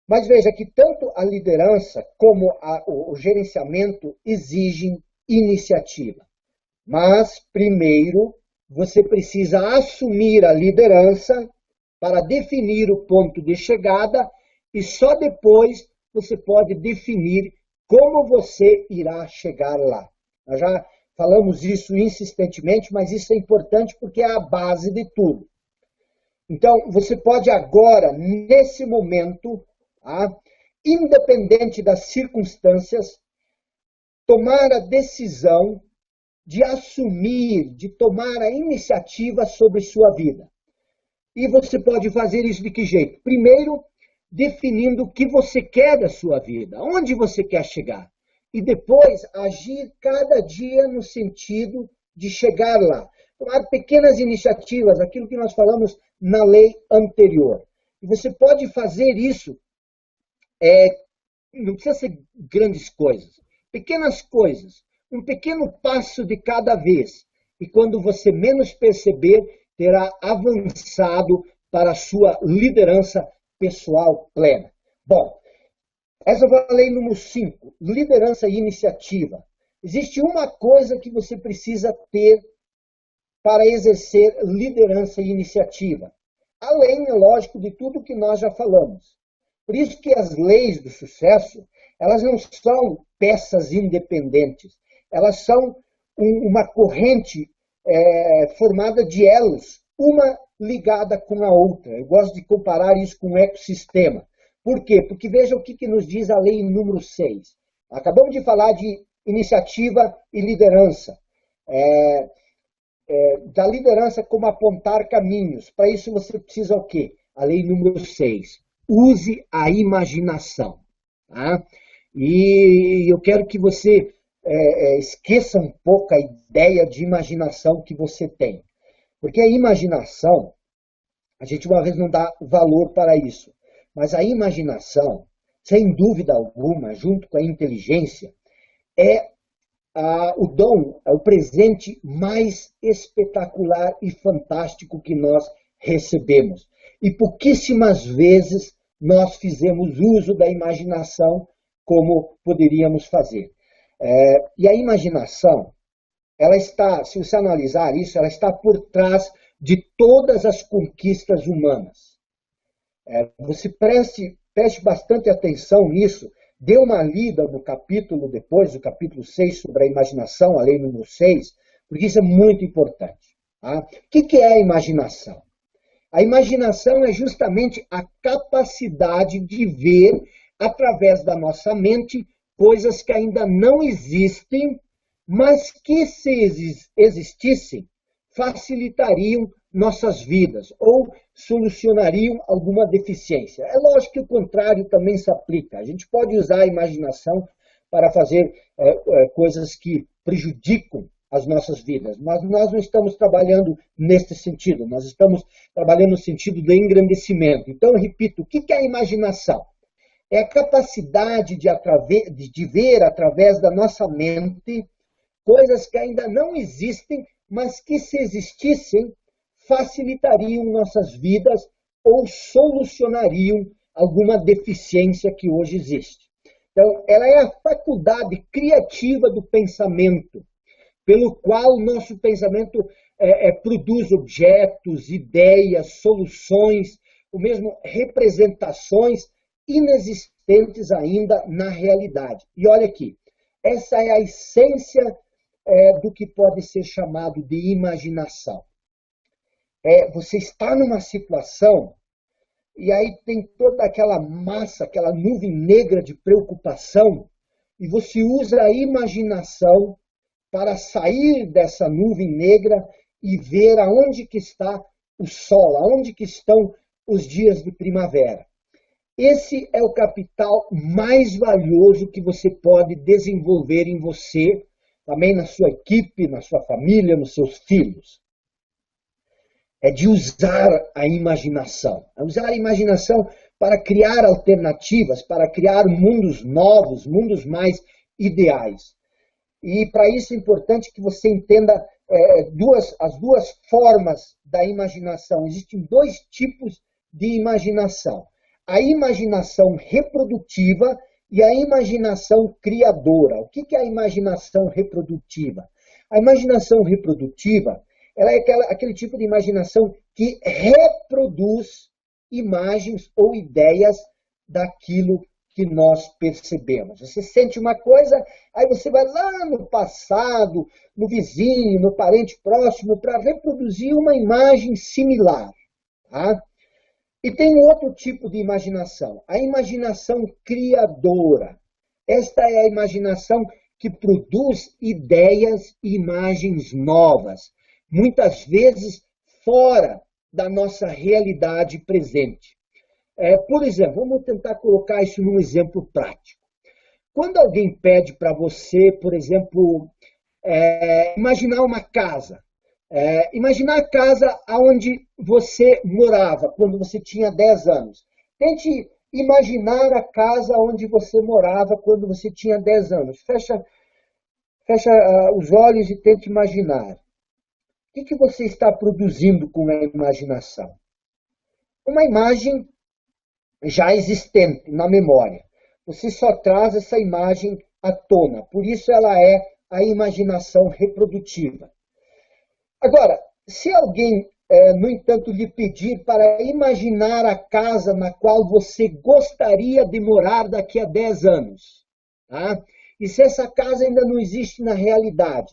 Mas veja que tanto a liderança como o gerenciamento exigem iniciativa. Mas, primeiro, você precisa assumir a liderança para definir o ponto de chegada e só depois você pode definir como você irá chegar lá. Nós já falamos isso insistentemente, mas isso é importante porque é a base de tudo. Então, você pode agora, nesse momento, independente das circunstâncias, tomar a decisão de assumir, de tomar a iniciativa sobre sua vida. E você pode fazer isso de que jeito? Primeiro, definindo o que você quer da sua vida, onde você quer chegar. E depois, agir cada dia no sentido de chegar lá. Tomar pequenas iniciativas, aquilo que nós falamos na lei anterior. E você pode fazer isso, não precisa ser grandes coisas, pequenas coisas, um pequeno passo de cada vez. E quando você menos perceber, terá avançado para a sua liderança pessoal plena. Bom, essa foi a lei número 5, liderança e iniciativa. Existe uma coisa que você precisa ter para exercer liderança e iniciativa. Além, é lógico, de tudo que nós já falamos. Por isso que as leis do sucesso, elas não são peças independentes. Elas são uma corrente formada de elos, uma ligada com a outra. Eu gosto de comparar isso com um ecossistema. Por quê? Porque veja o que nos diz a lei número 6. Acabamos de falar de iniciativa e liderança. Da liderança como apontar caminhos. Para isso você precisa o quê? A lei número 6. Use a imaginação. Tá? E eu quero que você esqueça um pouco a ideia de imaginação que você tem. Porque a imaginação, a gente uma vez não dá valor para isso. Mas a imaginação, sem dúvida alguma, junto com a inteligência, é o dom, é o presente mais espetacular e fantástico que nós recebemos. E pouquíssimas vezes nós fizemos uso da imaginação como poderíamos fazer. E a imaginação, ela está, se você analisar isso, ela está por trás de todas as conquistas humanas. Você preste bastante atenção nisso. Dê uma lida no capítulo depois, do capítulo 6, sobre a imaginação, a lei número 6, porque isso é muito importante. Tá? O que é a imaginação? A imaginação é justamente a capacidade de ver, através da nossa mente, coisas que ainda não existem, mas que, se existissem, facilitariam nossas vidas ou solucionariam alguma deficiência. É lógico que o contrário também se aplica. A gente pode usar a imaginação para fazer coisas que prejudicam as nossas vidas, mas nós não estamos trabalhando nesse sentido, nós estamos trabalhando no sentido do engrandecimento. Então, eu repito, o que é a imaginação? É a capacidade de ver através da nossa mente coisas que ainda não existem, mas que, se existissem, facilitariam nossas vidas ou solucionariam alguma deficiência que hoje existe. Então, ela é a faculdade criativa do pensamento, pelo qual o nosso pensamento produz objetos, ideias, soluções, ou mesmo representações inexistentes ainda na realidade. E olha aqui, essa é a essência do que pode ser chamado de imaginação. Você está numa situação e aí tem toda aquela massa, aquela nuvem negra de preocupação, e você usa a imaginação para sair dessa nuvem negra e ver aonde que está o sol, aonde que estão os dias de primavera. Esse é o capital mais valioso que você pode desenvolver em você, também na sua equipe, na sua família, nos seus filhos. É de usar a imaginação. É usar a imaginação para criar alternativas, para criar mundos novos, mundos mais ideais. E para isso é importante que você entenda as duas formas da imaginação. Existem dois tipos de imaginação. A imaginação reprodutiva e a imaginação criadora. O que é a imaginação reprodutiva? A imaginação reprodutiva, ela é aquele tipo de imaginação que reproduz imagens ou ideias daquilo que nós percebemos. Você sente uma coisa, aí você vai lá no passado, no vizinho, no parente próximo, para reproduzir uma imagem similar. Tá? E tem outro tipo de imaginação, a imaginação criadora. Esta é a imaginação que produz ideias e imagens novas, muitas vezes fora da nossa realidade presente. Por exemplo, vamos tentar colocar isso num exemplo prático. Quando alguém pede para você, por exemplo, imaginar uma casa, imaginar a casa onde você morava quando você tinha 10 anos. Tente imaginar a casa onde você morava quando você tinha 10 anos. Fecha os olhos e tente imaginar. O que você está produzindo com a imaginação? Uma imagem já existente na memória. Você só traz essa imagem à tona. Por isso ela é a imaginação reprodutiva. Agora, Se alguém, no entanto, lhe pedir para imaginar a casa na qual você gostaria de morar daqui a 10 anos, tá? E se essa casa ainda não existe na realidade,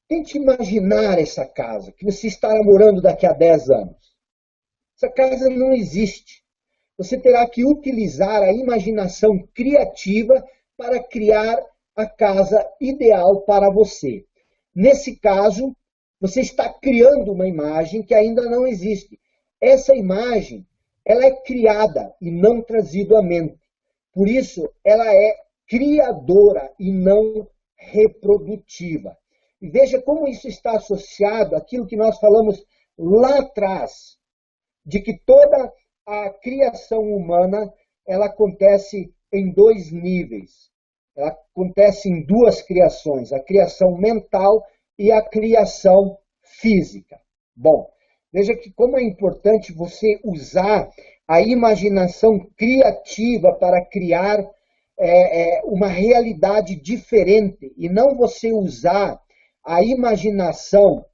tente imaginar essa casa que você estará morando daqui a 10 anos. Essa casa não existe. Você terá que utilizar a imaginação criativa para criar a casa ideal para você. Nesse caso, você está criando uma imagem que ainda não existe. Essa imagem, ela é criada e não trazida à mente. Por isso, ela é criadora e não reprodutiva. E veja como isso está associado àquilo que nós falamos lá atrás, de que toda a criação humana, ela acontece em 2 níveis. Ela acontece em 2 criações, a criação mental e a criação física. Bom, veja que como é importante você usar a imaginação criativa para criar uma realidade diferente e não você usar a imaginação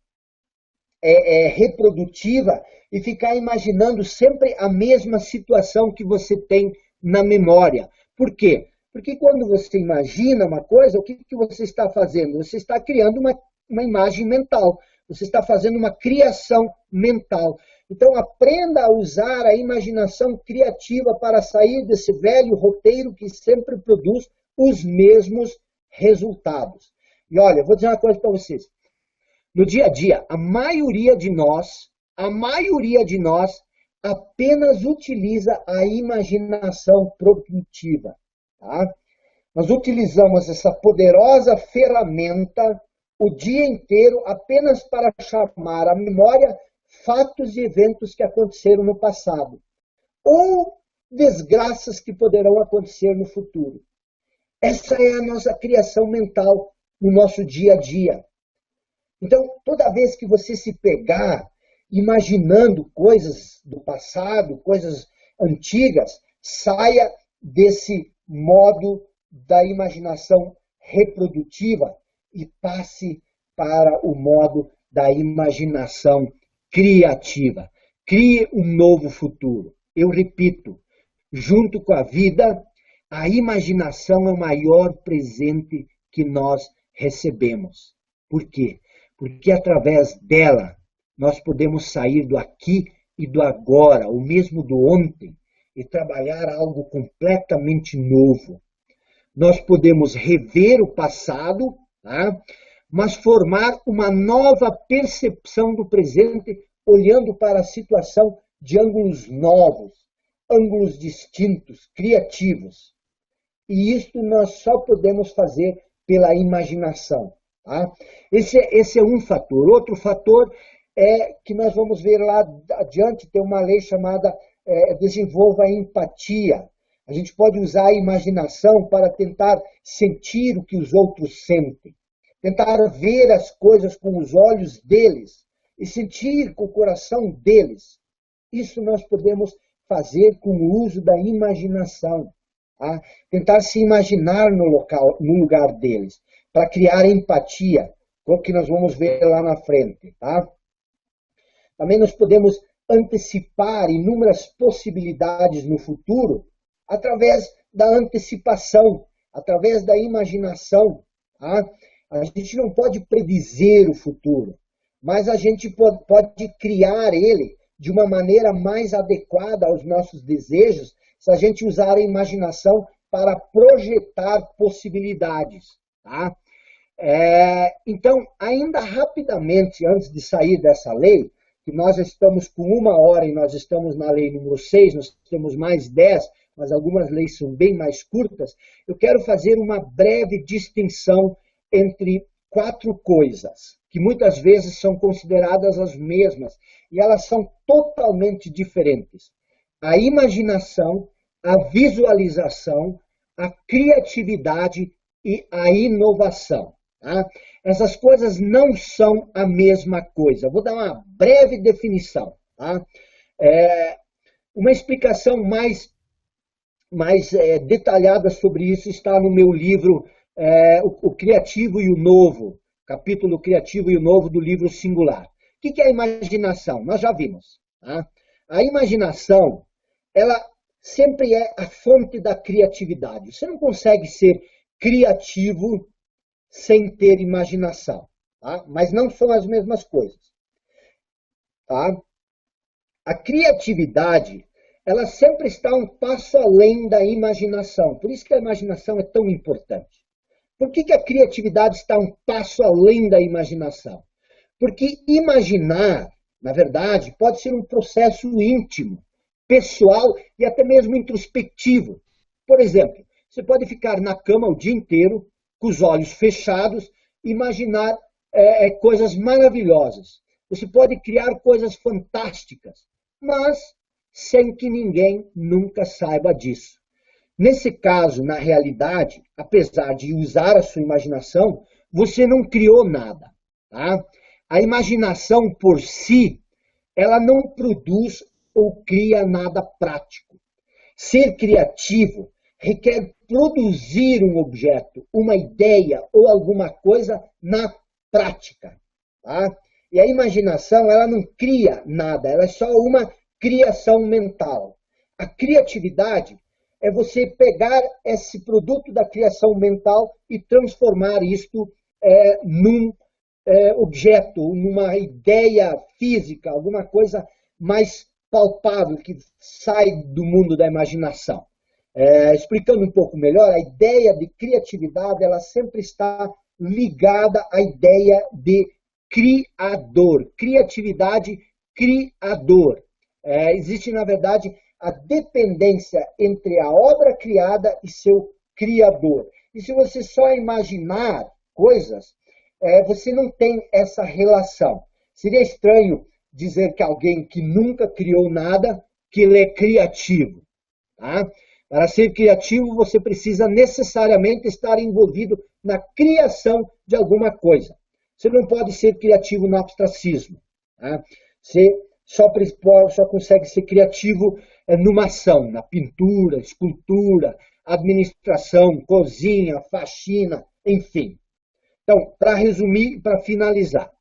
reprodutiva e ficar imaginando sempre a mesma situação que você tem na memória. Por quê? Porque quando você imagina uma coisa, o que você está fazendo? Você está criando uma imagem mental. Você está fazendo uma criação mental. Então, aprenda a usar a imaginação criativa para sair desse velho roteiro que sempre produz os mesmos resultados. E olha, eu vou dizer uma coisa para vocês. No dia a dia, a maioria de nós apenas utiliza a imaginação produtiva. Tá? Nós utilizamos essa poderosa ferramenta o dia inteiro apenas para chamar à memória fatos e eventos que aconteceram no passado ou desgraças que poderão acontecer no futuro. Essa é a nossa criação mental no nosso dia a dia. Então, toda vez que você se pegar imaginando coisas do passado, coisas antigas, saia desse modo da imaginação reprodutiva e passe para o modo da imaginação criativa. Crie um novo futuro. Eu repito, junto com a vida, a imaginação é o maior presente que nós recebemos. Por quê? Porque através dela nós podemos sair do aqui e do agora, ou mesmo do ontem, e trabalhar algo completamente novo. Nós podemos rever o passado, tá? Mas formar uma nova percepção do presente, olhando para a situação de ângulos novos, ângulos distintos, criativos. E isto nós só podemos fazer pela imaginação. Tá? Esse é um fator. Outro fator é que nós vamos ver lá adiante, tem uma lei chamada desenvolva a empatia. A gente pode usar a imaginação para tentar sentir o que os outros sentem, tentar ver as coisas com os olhos deles e sentir com o coração deles. Isso nós podemos fazer com o uso da imaginação. Tá? Tentar se imaginar no lugar deles, para criar empatia, como que nós vamos ver lá na frente. Tá? Também nós podemos antecipar inúmeras possibilidades no futuro através da antecipação, através da imaginação. Tá? A gente não pode predizer o futuro, mas a gente pode criar ele de uma maneira mais adequada aos nossos desejos, se a gente usar a imaginação para projetar possibilidades. Tá? Então, ainda rapidamente, antes de sair dessa lei, que nós estamos com 1 hora e nós estamos na lei número 6, nós temos mais 10, mas algumas leis são bem mais curtas, eu quero fazer uma breve distinção entre 4 coisas, que muitas vezes são consideradas as mesmas, e elas são totalmente diferentes. A imaginação, a visualização, a criatividade e a inovação. Tá? Essas coisas não são a mesma coisa. Vou dar uma breve definição. Tá? Uma explicação mais detalhada sobre isso está no meu livro O Criativo e o Novo, capítulo criativo e o novo do livro Singular. O que é a imaginação? Nós já vimos. Tá? A imaginação, ela sempre é a fonte da criatividade. Você não consegue ser criativo sem ter imaginação. Tá? Mas não são as mesmas coisas. Tá? A criatividade, ela sempre está um passo além da imaginação. Por isso que a imaginação é tão importante. Por que a criatividade está um passo além da imaginação? Porque imaginar, na verdade, pode ser um processo íntimo, pessoal e até mesmo introspectivo. Por exemplo, você pode ficar na cama o dia inteiro, com os olhos fechados, imaginar coisas maravilhosas. Você pode criar coisas fantásticas, mas sem que ninguém nunca saiba disso. Nesse caso, na realidade, apesar de usar a sua imaginação, você não criou nada. Tá? A imaginação por si, ela não produz ou cria nada prático. Ser criativo requer produzir um objeto, uma ideia ou alguma coisa na prática. Tá? E a imaginação, ela não cria nada, ela é só uma criação mental. A criatividade é você pegar esse produto da criação mental e transformar isto num objeto, numa ideia física, alguma coisa mais palpável que sai do mundo da imaginação. Explicando um pouco melhor, a ideia de criatividade, ela sempre está ligada à ideia de criador. Criatividade, criador. Existe, na verdade, a dependência entre a obra criada e seu criador. E se você só imaginar coisas, você não tem essa relação. Seria estranho dizer que alguém que nunca criou nada, que ele é criativo. Tá? Para ser criativo, você precisa necessariamente estar envolvido na criação de alguma coisa. Você não pode ser criativo no abstracismo. Tá? Você só consegue ser criativo numa ação, na pintura, escultura, administração, cozinha, faxina, enfim. Então, para resumir e para finalizar,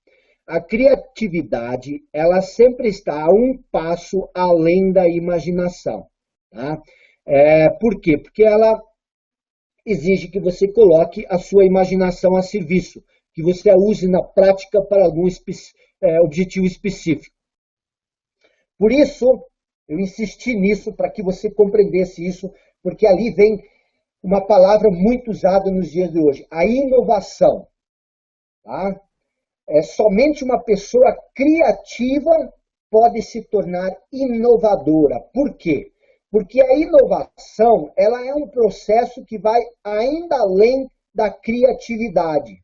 a criatividade, ela sempre está a um passo além da imaginação. Tá? Por quê? Porque ela exige que você coloque a sua imaginação a serviço, que você a use na prática para algum objetivo específico. Por isso, eu insisti nisso, para que você compreendesse isso, porque ali vem uma palavra muito usada nos dias de hoje, a inovação. Tá? Somente uma pessoa criativa pode se tornar inovadora. Por quê? Porque a inovação, ela é um processo que vai ainda além da criatividade.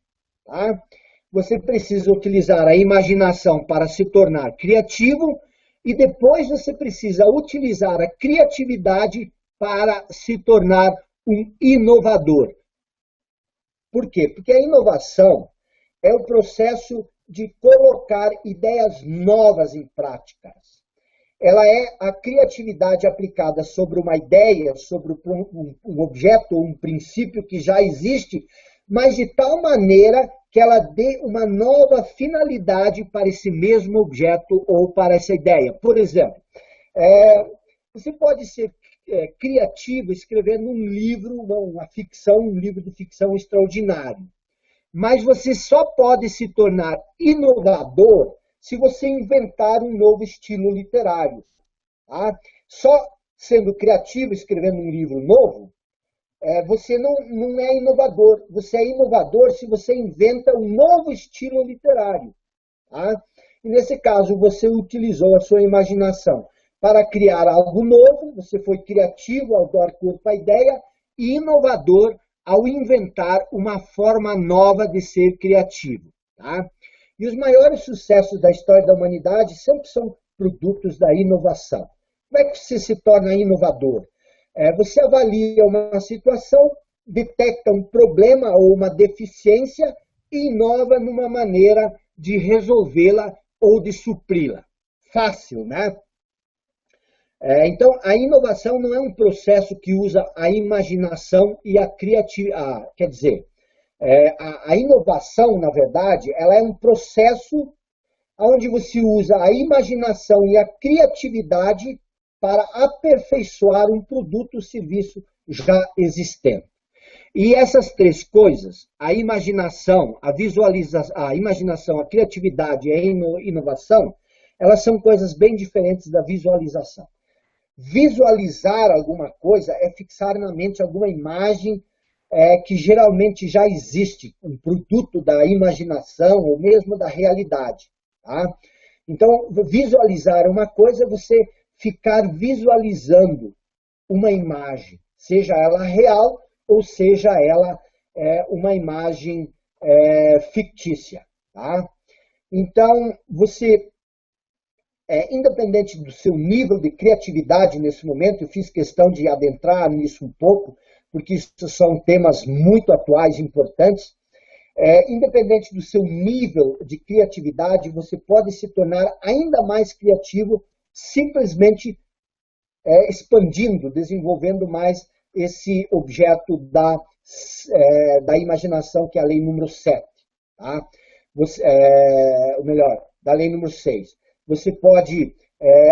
Tá? Você precisa utilizar a imaginação para se tornar criativo e depois você precisa utilizar a criatividade para se tornar um inovador. Por quê? Porque a inovação é o processo de colocar ideias novas em práticas. Ela é a criatividade aplicada sobre uma ideia, sobre um objeto ou um princípio que já existe, mas de tal maneira que ela dê uma nova finalidade para esse mesmo objeto ou para essa ideia. Por exemplo, você pode ser criativo escrevendo um livro, uma ficção, um livro de ficção extraordinário. Mas você só pode se tornar inovador se você inventar um novo estilo literário. Tá? Só sendo criativo, escrevendo um livro novo, você não é inovador. Você é inovador se você inventa um novo estilo literário. Tá? E nesse caso, você utilizou a sua imaginação para criar algo novo, você foi criativo ao dar corpo à ideia e inovador ao inventar uma forma nova de ser criativo. Tá? E os maiores sucessos da história da humanidade sempre são produtos da inovação. Como é que você se torna inovador? Você avalia uma situação, detecta um problema ou uma deficiência e inova numa maneira de resolvê-la ou de supri-la. Fácil, né? Então, a inovação não é um processo que usa a imaginação e a criatividade. Quer dizer, A inovação, na verdade, ela é um processo onde você usa a imaginação e a criatividade para aperfeiçoar um produto ou serviço já existente. E essas três coisas, a imaginação, a visualização, a imaginação, a criatividade e a inovação, elas são coisas bem diferentes da visualização. Visualizar alguma coisa é fixar na mente alguma imagem que geralmente já existe, um produto da imaginação ou mesmo da realidade. Tá? Então, visualizar uma coisa é você ficar visualizando uma imagem, seja ela real ou seja ela uma imagem fictícia. Tá? Então, você, independente do seu nível de criatividade nesse momento, eu fiz questão de adentrar nisso um pouco, porque isso são temas muito atuais e importantes, independente do seu nível de criatividade, você pode se tornar ainda mais criativo simplesmente expandindo, desenvolvendo mais esse objeto da imaginação, que é a lei número 7. Tá? Ou melhor, da lei número 6. Você pode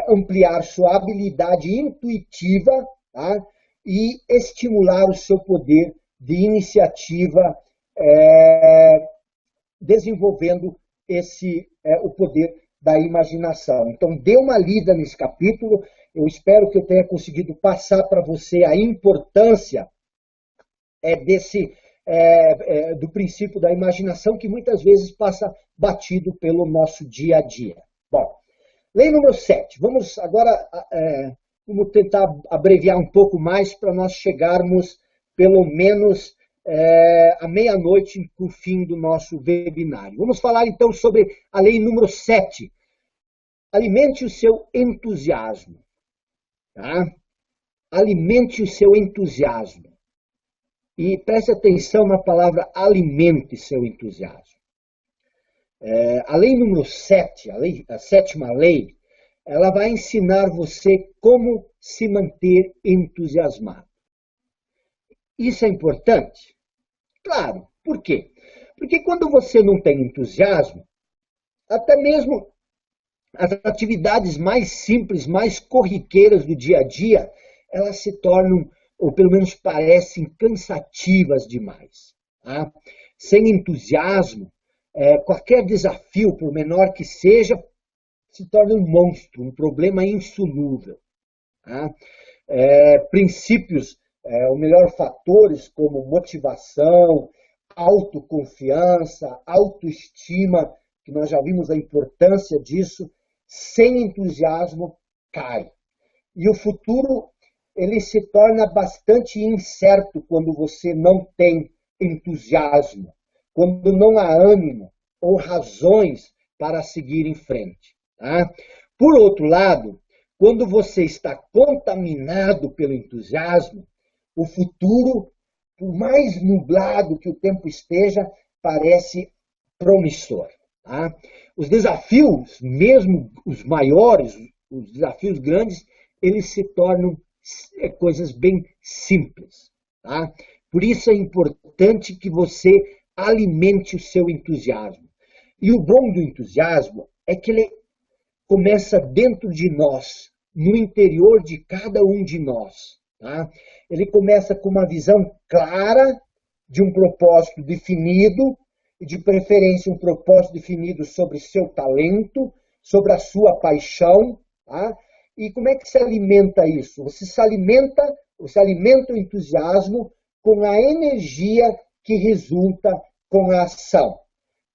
ampliar sua habilidade intuitiva, tá? E estimular o seu poder de iniciativa, desenvolvendo o poder da imaginação. Então, dê uma lida nesse capítulo. Eu espero que eu tenha conseguido passar para você a importância do princípio da imaginação, que muitas vezes passa batido pelo nosso dia a dia. Bom, lei número 7. Vamos agora vamos tentar abreviar um pouco mais para nós chegarmos pelo menos à meia-noite para o fim do nosso webinário. Vamos falar então sobre a lei número 7. Alimente o seu entusiasmo. Tá? Alimente o seu entusiasmo. E preste atenção na palavra alimente seu entusiasmo. A lei número 7, a sétima lei, ela vai ensinar você como se manter entusiasmado. Isso é importante? Claro. Por quê? Porque quando você não tem entusiasmo, até mesmo as atividades mais simples, mais corriqueiras do dia a dia, elas se tornam, ou pelo menos parecem, cansativas demais. Tá? Sem entusiasmo, qualquer desafio, por menor que seja, se torna um monstro, um problema insolúvel. Tá? Princípios, ou melhor, fatores como motivação, autoconfiança, autoestima, que nós já vimos a importância disso, sem entusiasmo cai. E o futuro, ele se torna bastante incerto quando você não tem entusiasmo, quando não há ânimo ou razões para seguir em frente. Tá? Por outro lado, quando você está contaminado pelo entusiasmo, o futuro, por mais nublado que o tempo esteja, parece promissor. Tá? Os desafios, mesmo os maiores, os desafios grandes, eles se tornam coisas bem simples. Tá? Por isso é importante que você alimente o seu entusiasmo. E o bom do entusiasmo é que ele começa dentro de nós, no interior de cada um de nós. Tá? Ele começa com uma visão clara de um propósito definido, e de preferência um propósito definido sobre seu talento, sobre a sua paixão. Tá? E como é que se alimenta isso? Você alimenta o entusiasmo com a energia que resulta com a ação,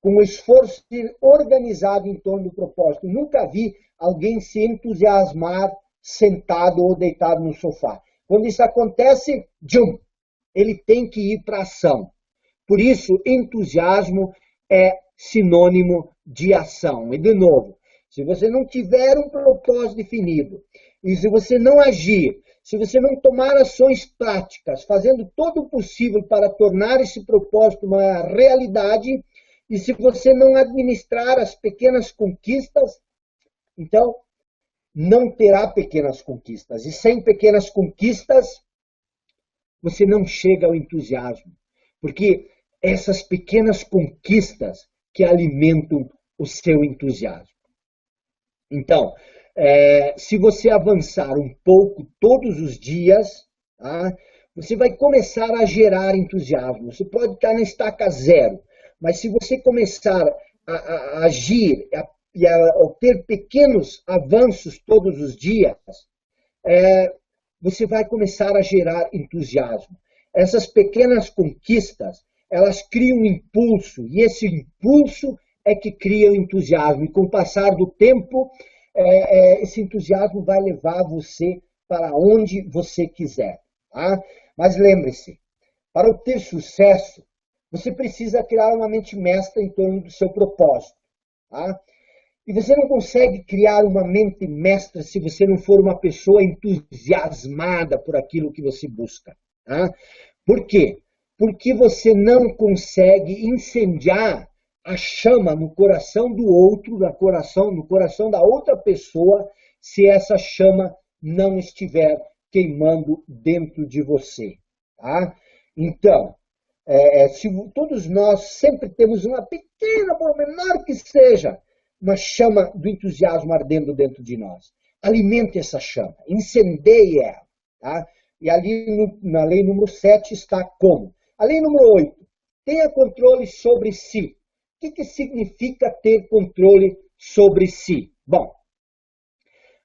com o esforço organizado em torno do propósito. Eu nunca vi alguém se entusiasmar sentado ou deitado no sofá. Quando isso acontece, ele tem que ir para a ação. Por isso, entusiasmo é sinônimo de ação. E, de novo, se você não tiver um propósito definido, e se você não agir, se você não tomar ações práticas, fazendo todo o possível para tornar esse propósito uma realidade, e se você não administrar as pequenas conquistas, então não terá pequenas conquistas. E sem pequenas conquistas, você não chega ao entusiasmo. Porque essas pequenas conquistas que alimentam o seu entusiasmo. Então, se você avançar um pouco todos os dias, tá, você vai começar a gerar entusiasmo. Você pode estar na estaca zero, mas se você começar a agir e a ter pequenos avanços todos os dias, você vai começar a gerar entusiasmo. Essas pequenas conquistas, elas criam um impulso, e esse impulso é que cria o entusiasmo. E com o passar do tempo, esse entusiasmo vai levar você para onde você quiser. Tá? Mas lembre-se, para obter sucesso, você precisa criar uma mente mestra em torno do seu propósito. Tá? E você não consegue criar uma mente mestra se você não for uma pessoa entusiasmada por aquilo que você busca. Tá? Por quê? Porque você não consegue incendiar a chama no coração do outro, no coração da outra pessoa, se essa chama não estiver queimando dentro de você. Tá? Então, se todos nós sempre temos uma pequena, por menor que seja, uma chama do entusiasmo ardendo dentro de nós. Alimente essa chama, incendeie ela. Tá? E ali na lei número 7 está como? A lei número 8, tenha controle sobre si. O que significa ter controle sobre si? Bom,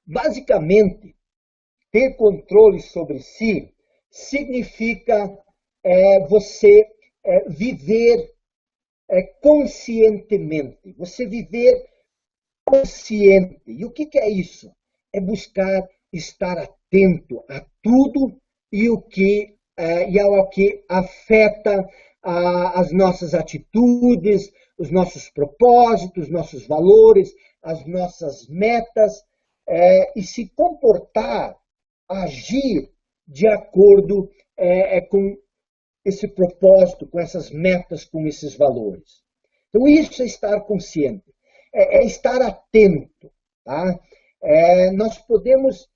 basicamente, ter controle sobre si significa você viver conscientemente. Você viver consciente. E o que é isso? É buscar estar atento a tudo e ao que afeta as nossas atitudes, os nossos propósitos, nossos valores, as nossas metas, e se comportar, agir de acordo com esse propósito, com essas metas, com esses valores. Então, isso é estar consciente, é estar atento. Tá? Nós podemos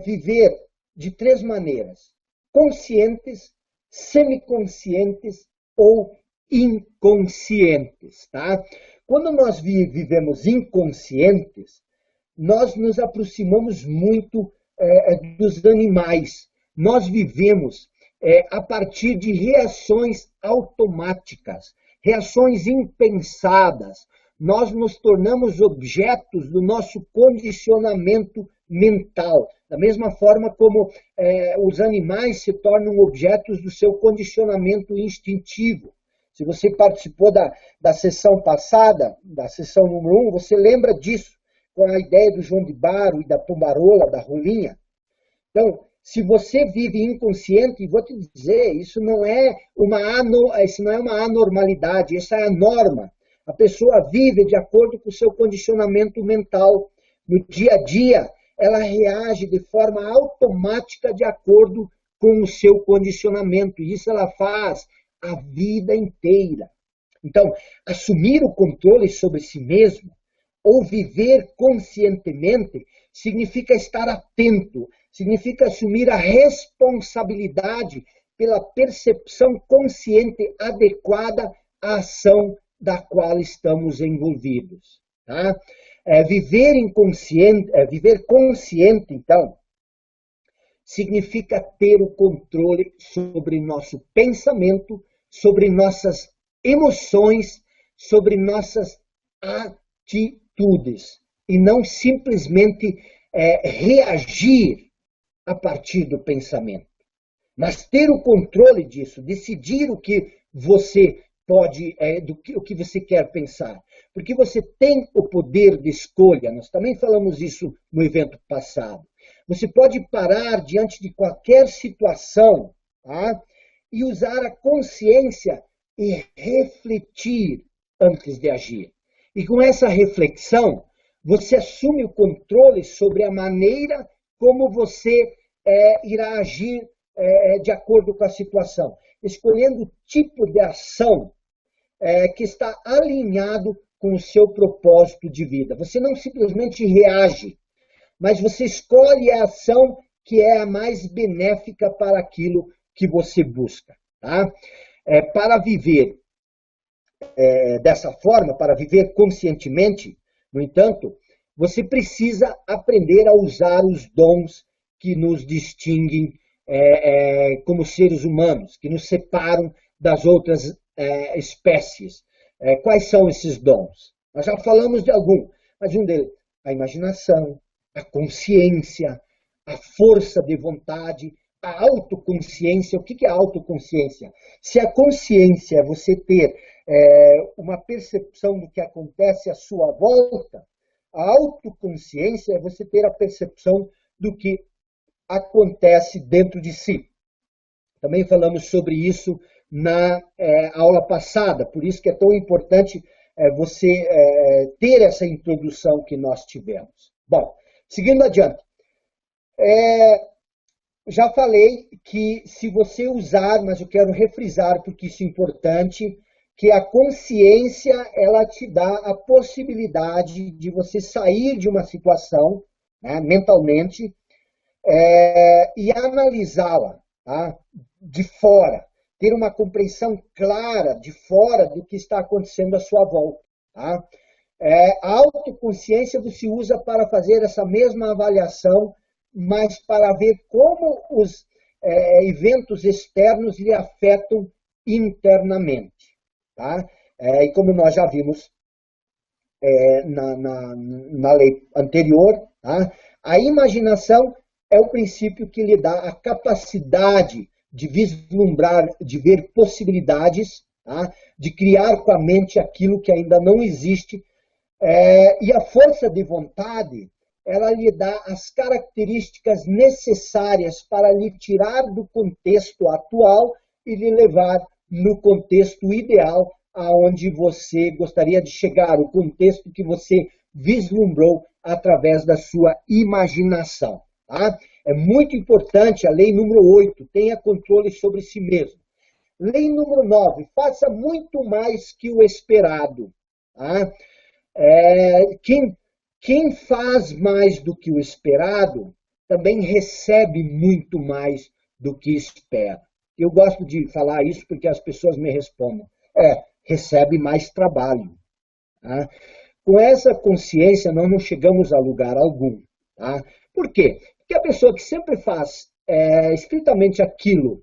viver de 3 maneiras: conscientes, semiconscientes ou inconscientes. Tá? Quando nós vivemos inconscientes, nós nos aproximamos muito dos animais. Nós vivemos a partir de reações automáticas, reações impensadas. Nós nos tornamos objetos do nosso condicionamento mental, da mesma forma como os animais se tornam objetos do seu condicionamento instintivo. Se você participou da sessão passada, da sessão número 1, você lembra disso, com a ideia do João de Baro e da pombarola, da rolinha. Então, se você vive inconsciente, vou te dizer, isso não é uma anormalidade, isso é a norma. A pessoa vive de acordo com o seu condicionamento mental. No dia a dia, ela reage de forma automática de acordo com o seu condicionamento. E isso ela faz a vida inteira. Então, assumir o controle sobre si mesmo ou viver conscientemente significa estar atento, significa assumir a responsabilidade pela percepção consciente adequada à ação da qual estamos envolvidos. Tá? Viver consciente, então, significa ter o controle sobre nosso pensamento, sobre nossas emoções, sobre nossas atitudes, e não simplesmente reagir a partir do pensamento. Mas ter o controle disso, decidir o que você pode, o que você quer pensar. Porque você tem o poder de escolha. Nós também falamos isso no evento passado. Você pode parar diante de qualquer situação, tá? E usar a consciência e refletir antes de agir. E com essa reflexão, você assume o controle sobre a maneira como você irá agir de acordo com a situação, escolhendo o tipo de ação que está alinhado com o seu propósito de vida. Você não simplesmente reage, mas você escolhe a ação que é a mais benéfica para aquilo que você busca. Tá? Para viver dessa forma, para viver conscientemente, no entanto, você precisa aprender a usar os dons que nos distinguem como seres humanos, que nos separam das outras espécies. Quais são esses dons? Nós já falamos de algum, mas um deles, a imaginação, a consciência, a força de vontade, a autoconsciência. O que é a autoconsciência? Se a consciência é você ter uma percepção do que acontece à sua volta, a autoconsciência é você ter a percepção do que acontece dentro de si. Também falamos sobre isso na aula passada, por isso que é tão importante você ter essa introdução que nós tivemos. Bom, seguindo adiante. Já falei que se você usar, mas eu quero refrisar porque isso é importante, que a consciência ela te dá a possibilidade de você sair de uma situação, né, mentalmente, e analisá-la, tá, de fora, ter uma compreensão clara de fora do que está acontecendo à sua volta. Tá? A autoconsciência você usa para fazer essa mesma avaliação, mas para ver como os eventos externos lhe afetam internamente. Tá? E como nós já vimos na lei anterior, tá? A imaginação é o princípio que lhe dá a capacidade de vislumbrar, de ver possibilidades, tá? De criar com a mente aquilo que ainda não existe, e a força de vontade ela lhe dá as características necessárias para lhe tirar do contexto atual e lhe levar no contexto ideal aonde você gostaria de chegar, o contexto que você vislumbrou através da sua imaginação. Tá? É muito importante a lei número 8, tenha controle sobre si mesmo. Lei número 9, faça muito mais que o esperado. Tá? Quem faz mais do que o esperado, também recebe muito mais do que espera. Eu gosto de falar isso porque as pessoas me respondem. Recebe mais trabalho. Tá? Com essa consciência, nós não chegamos a lugar algum. Tá? Por quê? Porque a pessoa que sempre faz estritamente aquilo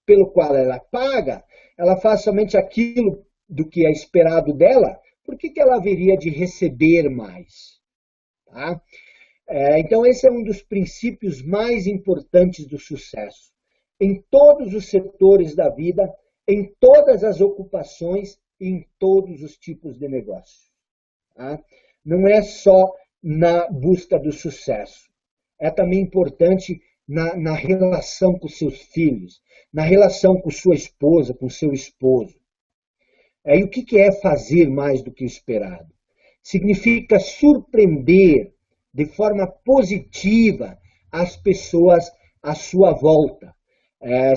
pelo qual ela paga, ela faz somente aquilo do que é esperado dela, por que ela haveria de receber mais? Tá? Então, esse é um dos princípios mais importantes do sucesso. Em todos os setores da vida, em todas as ocupações e em todos os tipos de negócio. Tá? Não é só na busca do sucesso. É também importante na relação com seus filhos, na relação com sua esposa, com seu esposo. E o que é fazer mais do que o esperado? Significa surpreender de forma positiva as pessoas à sua volta.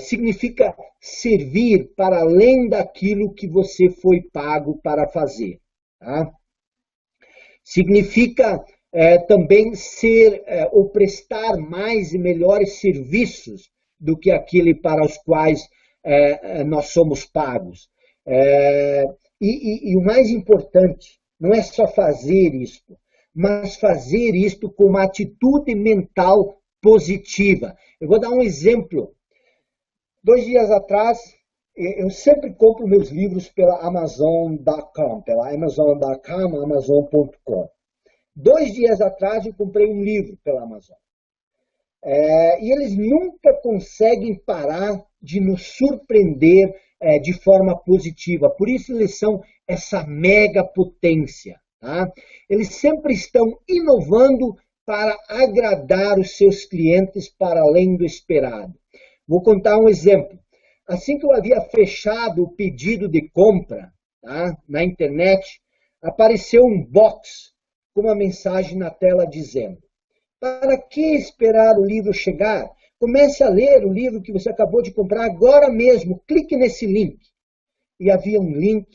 Significa servir para além daquilo que você foi pago para fazer. Tá? Significa também ser ou prestar mais e melhores serviços do que aquele para os quais nós somos pagos. E o mais importante, não é só fazer isto, mas fazer isto com uma atitude mental positiva. Eu vou dar um exemplo. 2 dias atrás, eu sempre compro meus livros pela Amazon.com, Amazon.com. 2 dias atrás, eu comprei um livro pela Amazon. E eles nunca conseguem parar de nos surpreender de forma positiva. Por isso eles são essa mega potência. Tá? Eles sempre estão inovando para agradar os seus clientes para além do esperado. Vou contar um exemplo. Assim que eu havia fechado o pedido de compra, tá, na internet, apareceu um box com uma mensagem na tela dizendo: para que esperar o livro chegar? Comece a ler o livro que você acabou de comprar agora mesmo. Clique nesse link. E havia um link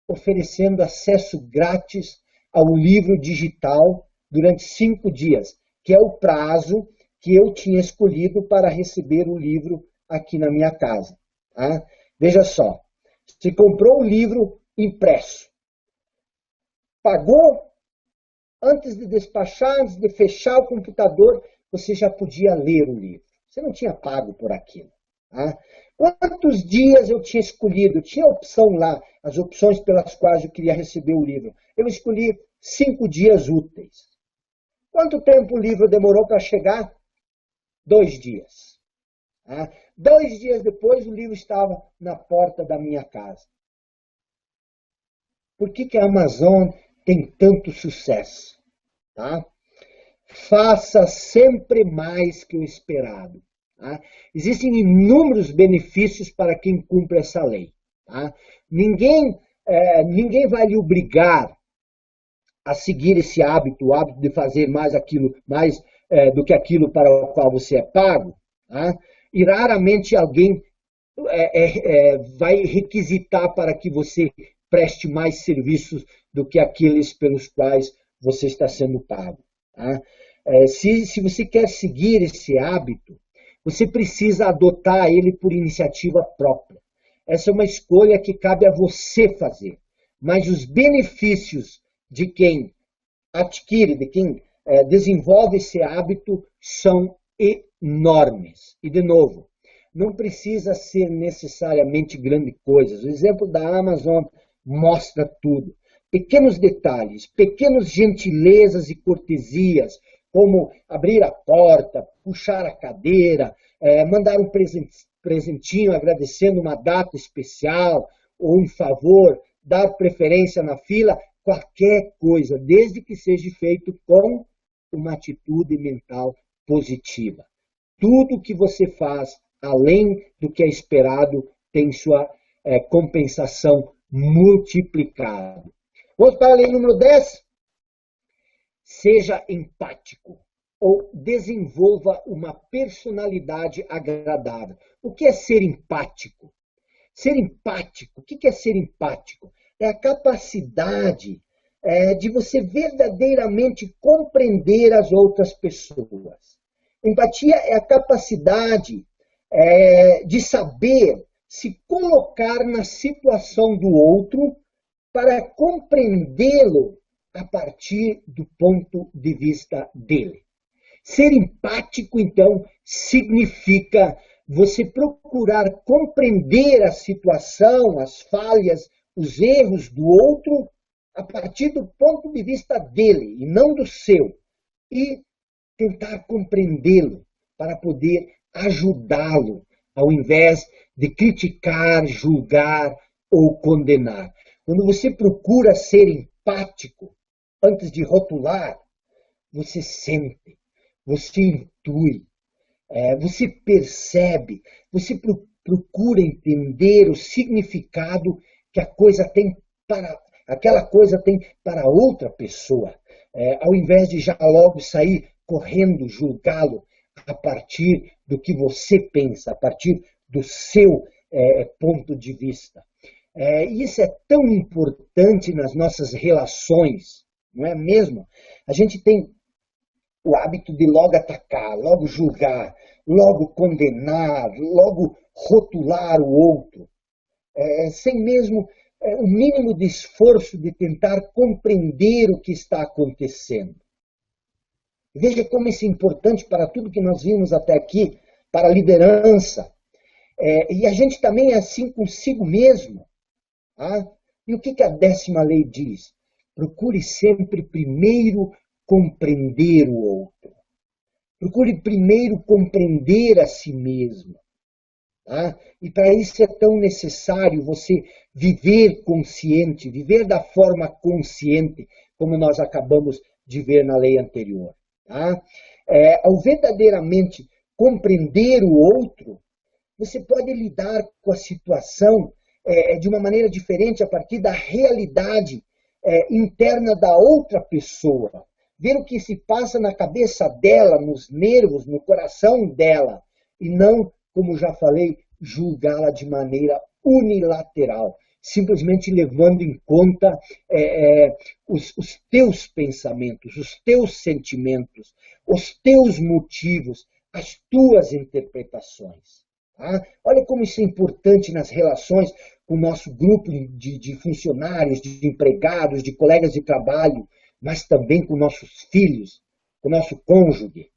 oferecendo acesso grátis ao livro digital durante 5 dias, que é o prazo que eu tinha escolhido para receber o livro aqui na minha casa. Tá? Veja só, você comprou o livro impresso. Pagou, antes de despachar, antes de fechar o computador, você já podia ler o livro. Você não tinha pago por aquilo. Tá? Quantos dias eu tinha escolhido? Tinha opção lá, as opções pelas quais eu queria receber o livro. Eu escolhi 5 dias úteis. Quanto tempo o livro demorou para chegar? 2 dias. Tá? 2 dias depois, o livro estava na porta da minha casa. Por que a Amazon tem tanto sucesso? Tá? Faça sempre mais que o esperado. Tá? Existem inúmeros benefícios para quem cumpre essa lei. Tá? Ninguém vai lhe obrigar a seguir esse hábito, o hábito de fazer mais do que aquilo para o qual você é pago. Tá? E raramente alguém vai requisitar para que você preste mais serviços do que aqueles pelos quais você está sendo pago. Tá? Se você quer seguir esse hábito, você precisa adotar ele por iniciativa própria. Essa é uma escolha que cabe a você fazer. Mas os benefícios de quem adquire, de quem desenvolve esse hábito, são enormes. E, de novo, não precisa ser necessariamente grandes coisas. O exemplo da Amazon mostra tudo. Pequenos detalhes, pequenas gentilezas e cortesias, como abrir a porta, puxar a cadeira, mandar um presentinho agradecendo uma data especial ou um favor, dar preferência na fila, qualquer coisa, desde que seja feito com uma atitude mental positiva. Tudo que você faz, além do que é esperado, tem sua compensação multiplicada. Vamos para a lei número 10. Seja empático ou desenvolva uma personalidade agradável. O que é ser empático? Ser empático, o que é ser empático? É a capacidade de você verdadeiramente compreender as outras pessoas. Empatia é a capacidade de saber se colocar na situação do outro para compreendê-lo a partir do ponto de vista dele. Ser empático, então, significa você procurar compreender a situação, as falhas, os erros do outro a partir do ponto de vista dele e não do seu. E tentar compreendê-lo para poder ajudá-lo, ao invés de criticar, julgar ou condenar. Quando você procura ser empático, antes de rotular, você sente, você intui, você percebe, você procura entender o significado que aquela coisa tem para outra pessoa, ao invés de já logo sair correndo, julgá-lo a partir do que você pensa, a partir do seu ponto de vista. Isso é tão importante nas nossas relações, não é mesmo? A gente tem o hábito de logo atacar, logo julgar, logo condenar, logo rotular o outro, sem mesmo o mínimo de esforço de tentar compreender o que está acontecendo. Veja como isso é importante para tudo que nós vimos até aqui, para a liderança. E a gente também é assim consigo mesmo. Tá? E o que a 10ª lei diz? Procure sempre primeiro compreender o outro. Procure primeiro compreender a si mesmo. Tá? E para isso é tão necessário você viver consciente, viver da forma consciente, como nós acabamos de ver na lei anterior. Tá? Ao verdadeiramente compreender o outro, você pode lidar com a situação de uma maneira diferente a partir da realidade interna da outra pessoa. Ver o que se passa na cabeça dela, nos nervos, no coração dela, e não, como já falei, julgá-la de maneira unilateral, simplesmente levando em conta os teus pensamentos, os teus sentimentos, os teus motivos, as tuas interpretações. Tá? Olha como isso é importante nas relações com o nosso grupo de funcionários, de empregados, de colegas de trabalho, mas também com nossos filhos, com o nosso cônjuge.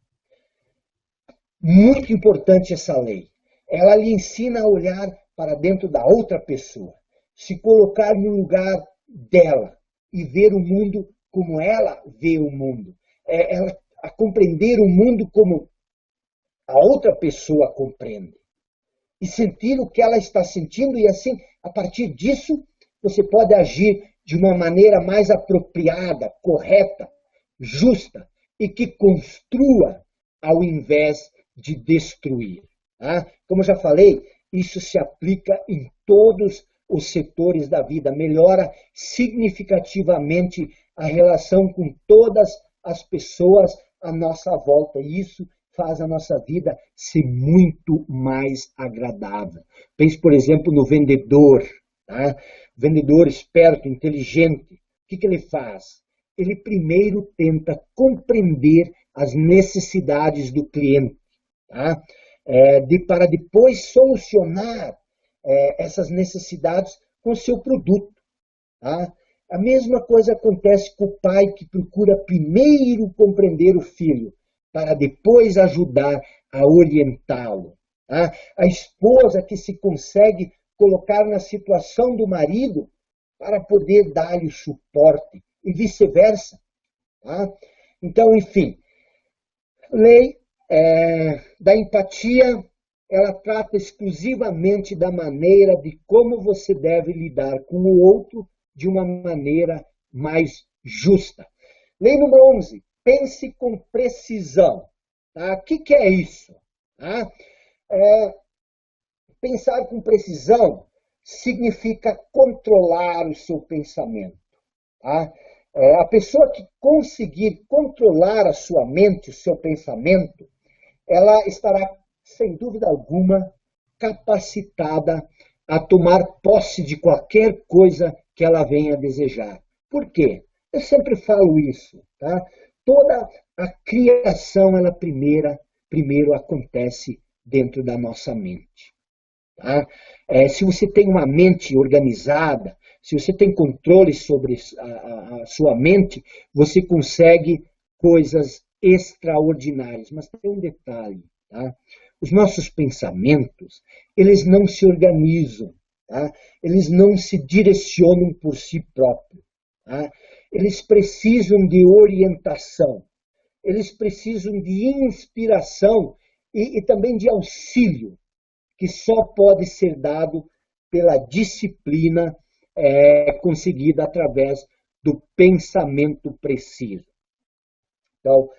Muito importante essa lei. Ela lhe ensina a olhar para dentro da outra pessoa, se colocar no lugar dela e ver o mundo como ela vê o mundo. Ela a compreender o mundo como a outra pessoa compreende. E sentir o que ela está sentindo, e assim, a partir disso, você pode agir de uma maneira mais apropriada, correta, justa, e que construa ao invés de destruir. Tá? Como eu já falei, isso se aplica em todos os setores da vida, melhora significativamente a relação com todas as pessoas à nossa volta, e isso faz a nossa vida ser muito mais agradável. Pense, por exemplo, no vendedor. Tá? Vendedor esperto, inteligente. O que ele faz? Ele primeiro tenta compreender as necessidades do cliente, tá? Para depois solucionar essas necessidades com o seu produto. Tá? A mesma coisa acontece com o pai que procura primeiro compreender o filho, para depois ajudar a orientá-lo. Tá? A esposa que se consegue colocar na situação do marido para poder dar-lhe suporte e vice-versa. Tá? Então, enfim, lei da empatia, ela trata exclusivamente da maneira de como você deve lidar com o outro de uma maneira mais justa. Lei número 11. Pense com precisão. Tá? O que é isso? Tá? Pensar com precisão significa controlar o seu pensamento. Tá? A pessoa que conseguir controlar a sua mente, o seu pensamento, ela estará, sem dúvida alguma, capacitada a tomar posse de qualquer coisa que ela venha a desejar. Por quê? Eu sempre falo isso. Tá? Toda a criação, ela primeiro acontece dentro da nossa mente. Tá? Se você tem uma mente organizada, se você tem controle sobre a sua mente, você consegue coisas extraordinárias. Mas tem um detalhe. Tá? Os nossos pensamentos, eles não se organizam. Tá? Eles não se direcionam por si próprios. Tá? Eles precisam de orientação, eles precisam de inspiração e também de auxílio, que só pode ser dado pela disciplina conseguida através do pensamento preciso. Então,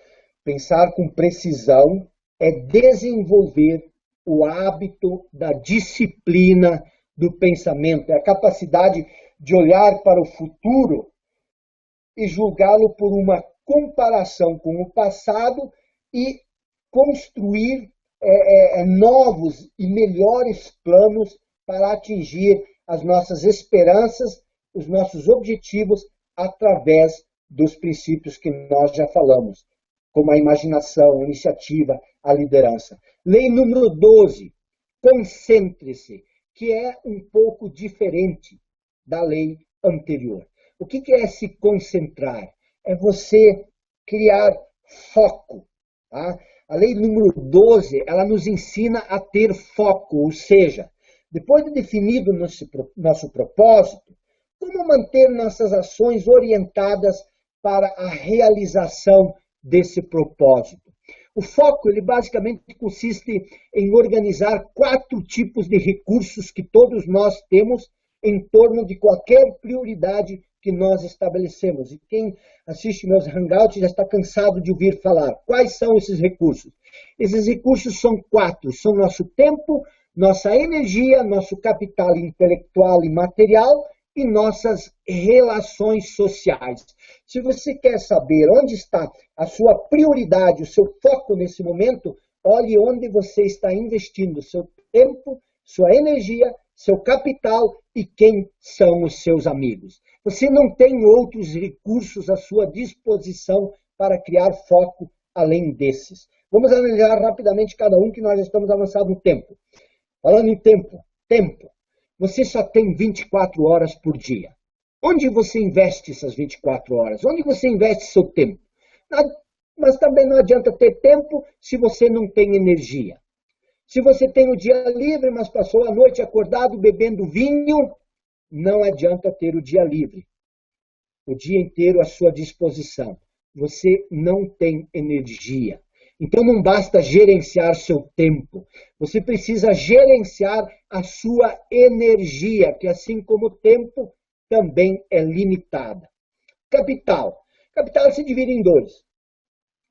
pensar com precisão é desenvolver o hábito da disciplina do pensamento, é a capacidade de olhar para o futuro e julgá-lo por uma comparação com o passado e construir novos e melhores planos para atingir as nossas esperanças, os nossos objetivos, através dos princípios que nós já falamos, como a imaginação, a iniciativa, a liderança. Lei número 12, concentre-se, que é um pouco diferente da lei anterior. O que é se concentrar? É você criar foco. Tá? A lei número 12, ela nos ensina a ter foco, ou seja, depois de definido nosso propósito, como manter nossas ações orientadas para a realização desse propósito. O foco, ele basicamente consiste em organizar 4 tipos de recursos que todos nós temos em torno de qualquer prioridade que nós estabelecemos. E quem assiste meus hangouts já está cansado de ouvir falar. Quais são esses recursos? Esses recursos são 4. São nosso tempo, nossa energia, nosso capital intelectual e material e nossas relações sociais. Se você quer saber onde está a sua prioridade, o seu foco nesse momento, olhe onde você está investindo seu tempo, sua energia, seu capital e quem são os seus amigos. Você não tem outros recursos à sua disposição para criar foco além desses. Vamos analisar rapidamente cada um, que nós já estamos avançados no tempo. Falando em tempo. Você só tem 24 horas por dia. Onde você investe essas 24 horas? Onde você investe seu tempo? Mas também não adianta ter tempo se você não tem energia. Se você tem o dia livre, mas passou a noite acordado bebendo vinho, não adianta ter o dia livre. O dia inteiro à sua disposição. Você não tem energia. Então não basta gerenciar seu tempo. Você precisa gerenciar a sua energia, que assim como o tempo também é limitada. Capital. Capital se divide em dois.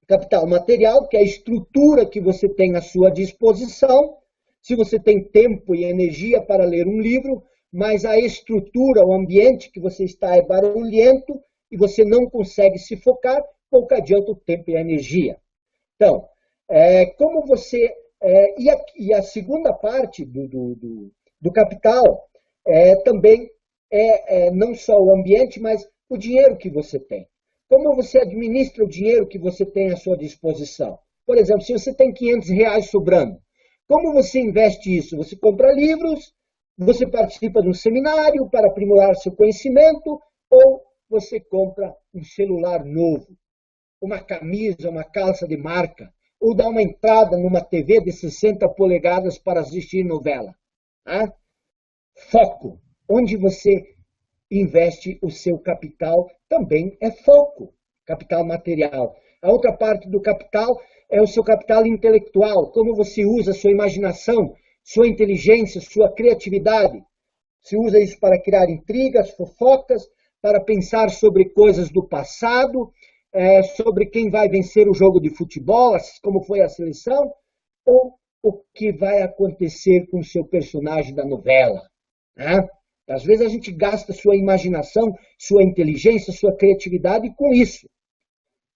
Capital material, que é a estrutura que você tem à sua disposição. Se você tem tempo e energia para ler um livro, mas a estrutura, o ambiente que você está é barulhento e você não consegue se focar, pouco adianta o tempo e a energia. Então, como você... E a segunda parte do capital também não só o ambiente, mas o dinheiro que você tem. Como você administra o dinheiro que você tem à sua disposição? Por exemplo, se você tem R$ 500 sobrando, como você investe isso? Você compra livros, você participa de um seminário para aprimorar seu conhecimento, ou você compra um celular novo, uma camisa, uma calça de marca, ou dá uma entrada numa TV de 60 polegadas para assistir novela. Tá? Foco. Onde você investe o seu capital também é foco, capital material. A outra parte do capital é o seu capital intelectual, como você usa a sua imaginação, sua inteligência, sua criatividade. Você usa isso para criar intrigas, fofocas, para pensar sobre coisas do passado, sobre quem vai vencer o jogo de futebol, como foi a seleção, ou o que vai acontecer com o seu personagem da novela. Né? Às vezes a gente gasta sua imaginação, sua inteligência, sua criatividade com isso.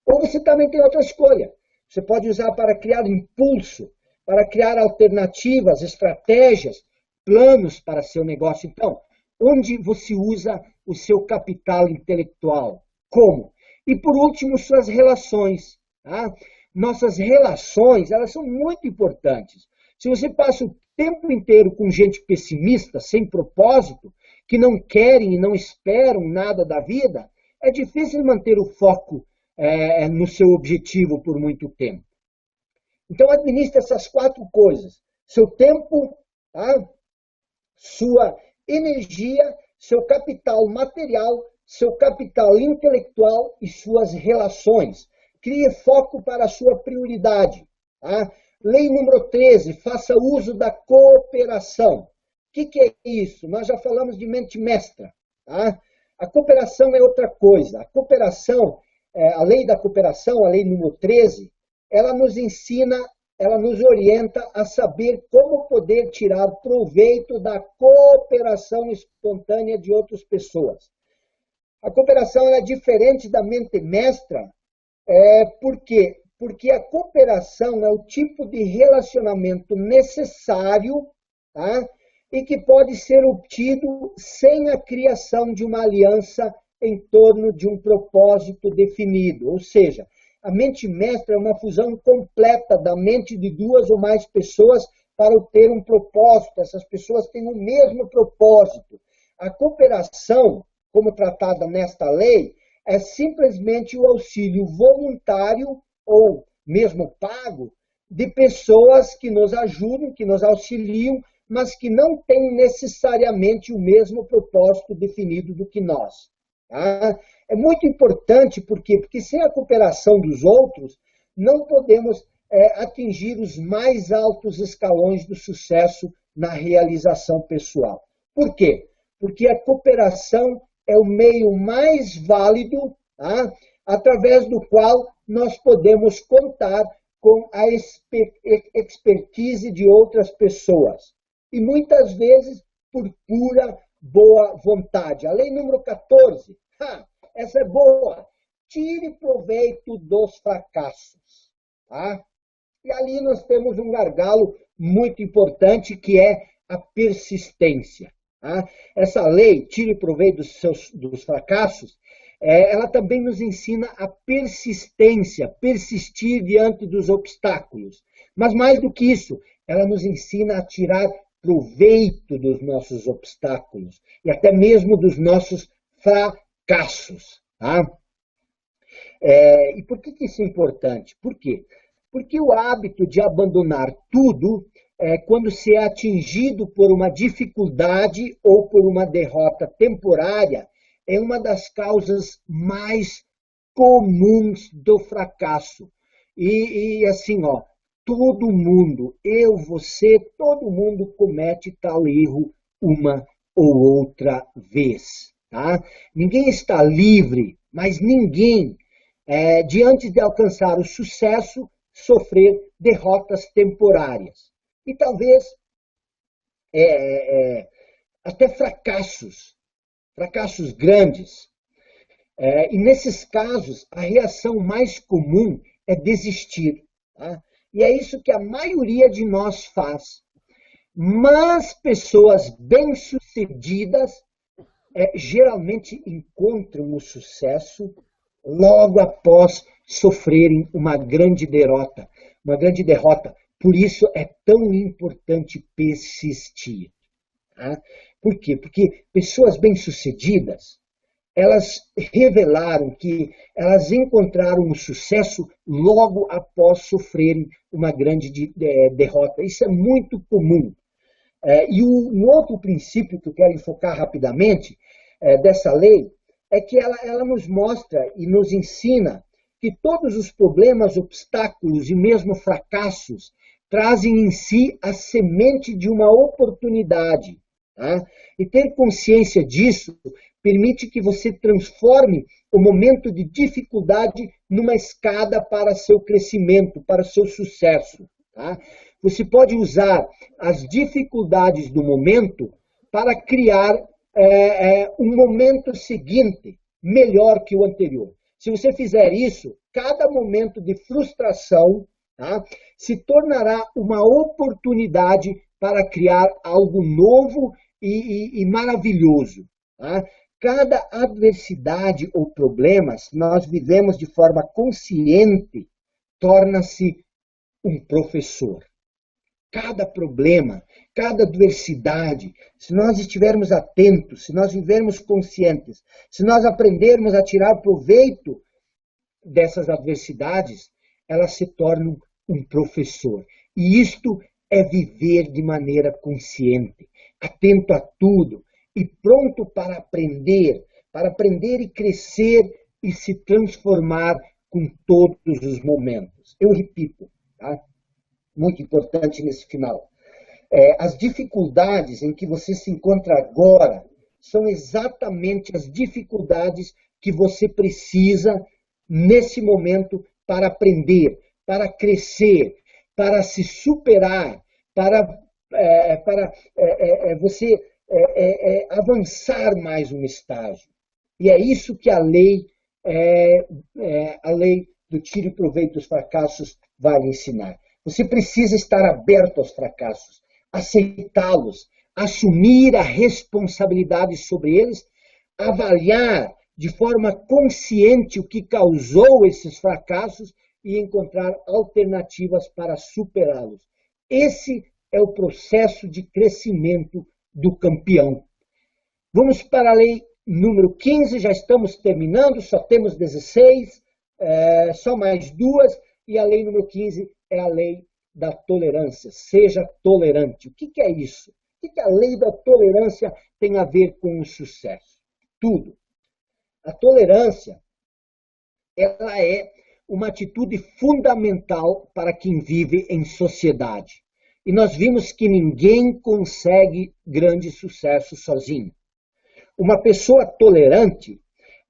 Ou você também tem outra escolha. Você pode usar para criar impulso, para criar alternativas, estratégias, planos para seu negócio. Então, onde você usa o seu capital intelectual? Como? E por último, suas relações. Tá? Nossas relações, elas são muito importantes. Se você passa o tempo inteiro com gente pessimista, sem propósito, que não querem e não esperam nada da vida, é difícil manter o foco no seu objetivo por muito tempo. Então, administre essas 4 coisas. Seu tempo, tá? Sua energia, seu capital material, seu capital intelectual e suas relações. Crie foco para a sua prioridade. Tá? Lei número 13, faça uso da cooperação. O que é isso? Nós já falamos de mente mestra. Tá? A cooperação é outra coisa. A cooperação, a lei da cooperação, a lei número 13, ela nos ensina, ela nos orienta a saber como poder tirar proveito da cooperação espontânea de outras pessoas. A cooperação é diferente da mente mestra, por quê? Porque a cooperação é o tipo de relacionamento necessário, tá? E que pode ser obtido sem a criação de uma aliança em torno de um propósito definido. Ou seja, a mente mestra é uma fusão completa da mente de 2 ou mais pessoas para ter um propósito. Essas pessoas têm o mesmo propósito. A cooperação, como tratada nesta lei, é simplesmente o auxílio voluntário ou mesmo pago de pessoas que nos ajudam, que nos auxiliam, mas que não têm necessariamente o mesmo propósito definido do que nós. Tá? É muito importante, por quê? Porque sem a cooperação dos outros, não podemos atingir os mais altos escalões do sucesso na realização pessoal. Por quê? Porque a cooperação é o meio mais válido, tá? Através do qual nós podemos contar com a expertise de outras pessoas. E muitas vezes por pura boa vontade. A lei número 14, essa é boa. Tire proveito dos fracassos. Tá? E ali nós temos um gargalo muito importante que é a persistência. Tá? Essa lei, tire proveito dos fracassos, ela também nos ensina a persistência, persistir diante dos obstáculos. Mas mais do que isso, ela nos ensina a tirar proveito dos nossos obstáculos e até mesmo dos nossos fracassos. Tá? E por que isso é importante? Por quê? Porque o hábito de abandonar tudo, quando se é atingido por uma dificuldade ou por uma derrota temporária, é uma das causas mais comuns do fracasso. E assim, todo mundo, eu, você, todo mundo comete tal erro uma ou outra vez. Tá? Ninguém está livre, mas ninguém, diante de alcançar o sucesso, sofrer derrotas temporárias. E talvez até fracassos grandes. E nesses casos, a reação mais comum é desistir. Tá? E é isso que a maioria de nós faz. Mas pessoas bem-sucedidas geralmente encontram o sucesso logo após sofrerem uma grande derrota. Por isso é tão importante persistir. Tá? Por quê? Porque pessoas bem-sucedidas, elas revelaram que elas encontraram o sucesso logo após sofrerem uma grande derrota. Isso é muito comum. E um outro princípio que eu quero enfocar rapidamente dessa lei é que ela nos mostra e nos ensina que todos os problemas, obstáculos e mesmo fracassos trazem em si a semente de uma oportunidade. Tá? E ter consciência disso permite que você transforme o momento de dificuldade numa escada para seu crescimento, para seu sucesso. Tá? Você pode usar as dificuldades do momento para criar um momento seguinte melhor que o anterior. Se você fizer isso, cada momento de frustração, tá, se tornará uma oportunidade para criar algo novo e maravilhoso. Tá? Cada adversidade ou problema, se nós vivemos de forma consciente, torna-se um professor. Cada problema, cada adversidade, se nós estivermos atentos, se nós vivermos conscientes, se nós aprendermos a tirar proveito dessas adversidades, elas se tornam um professor. E isto é viver de maneira consciente, atento a tudo e pronto para aprender e crescer e se transformar com todos os momentos. Eu repito, tá? Muito importante nesse final. As dificuldades em que você se encontra agora são exatamente as dificuldades que você precisa nesse momento para aprender, para crescer, para se superar, para você avançar mais um estágio. E é isso que a lei do tire proveito dos fracassos vai ensinar. Você precisa estar aberto aos fracassos, aceitá-los, assumir a responsabilidade sobre eles, avaliar de forma consciente o que causou esses fracassos e encontrar alternativas para superá-los. Esse é o processo de crescimento do campeão. Vamos para a lei número 15, já estamos terminando, só temos 16, só mais duas, e a lei número 15 é a lei da tolerância. Seja tolerante. O que é isso? O que a lei da tolerância tem a ver com o sucesso? Tudo. A tolerância, ela é uma atitude fundamental para quem vive em sociedade. E nós vimos que ninguém consegue grande sucesso sozinho. Uma pessoa tolerante,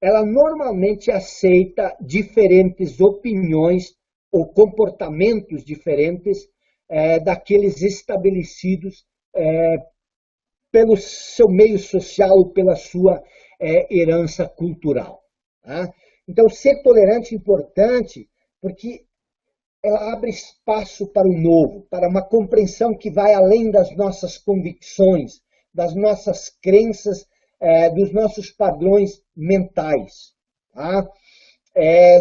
ela normalmente aceita diferentes opiniões ou comportamentos diferentes daqueles estabelecidos pelo seu meio social, pela sua herança cultural. Tá? Então, ser tolerante é importante porque ela abre espaço para o novo, para uma compreensão que vai além das nossas convicções, das nossas crenças, dos nossos padrões mentais. Tá?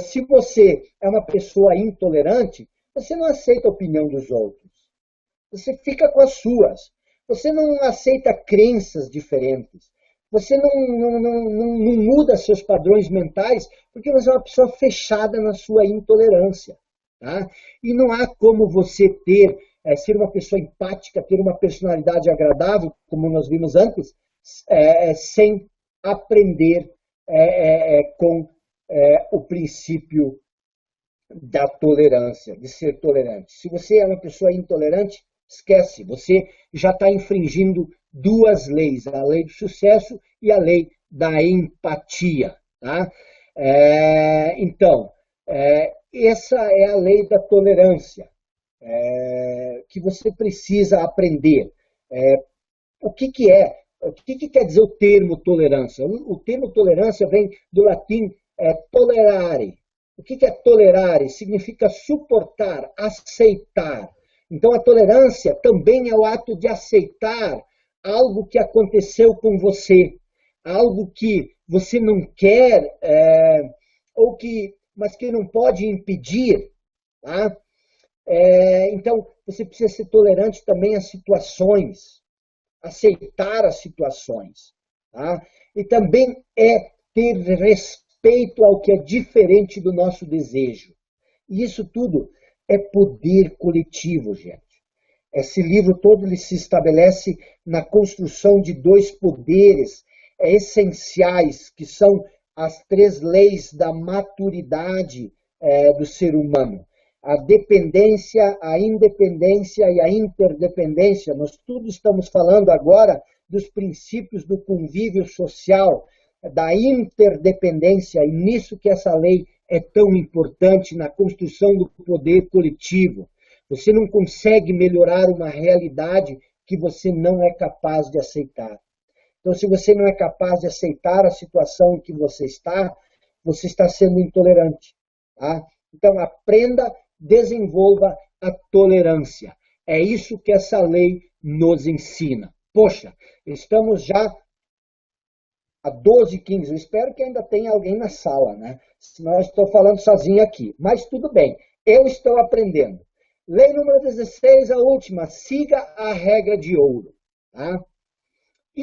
Se você é uma pessoa intolerante, você não aceita a opinião dos outros. Você fica com as suas. você não aceita crenças diferentes, você não muda seus padrões mentais, porque você é uma pessoa fechada na sua intolerância. Tá? E não há como você ser uma pessoa empática, ter uma personalidade agradável, como nós vimos antes, sem aprender com o princípio da tolerância, de ser tolerante. Se você é uma pessoa intolerante, esquece, você já está infringindo duas leis, a lei do sucesso e a lei da empatia. Tá? Então, essa é a lei da tolerância, que você precisa aprender. O que é? O que quer dizer o termo tolerância? O termo tolerância vem do latim tolerare. O que é tolerare? Significa suportar, aceitar. Então, a tolerância também é o ato de aceitar algo que aconteceu com você, algo que você não quer, mas que não pode impedir. Tá? Então, você precisa ser tolerante também às situações, aceitar as situações. Tá? E também ter respeito ao que é diferente do nosso desejo. E isso tudo é poder coletivo, gente. Esse livro todo ele se estabelece na construção de dois poderes essenciais, que são as três leis da maturidade do ser humano. A dependência, a independência e a interdependência. Nós tudo estamos falando agora dos princípios do convívio social, da interdependência, e nisso que essa lei é tão importante na construção do poder coletivo. Você não consegue melhorar uma realidade que você não é capaz de aceitar. Então, se você não é capaz de aceitar a situação em que você está sendo intolerante. Tá? Então, aprenda, desenvolva a tolerância. É isso que essa lei nos ensina. Poxa, estamos já a 12h15. Eu espero que ainda tenha alguém na sala, né? Senão eu estou falando sozinho aqui. Mas tudo bem, eu estou aprendendo. Lei número 16, a última. Siga a regra de ouro. Tá? O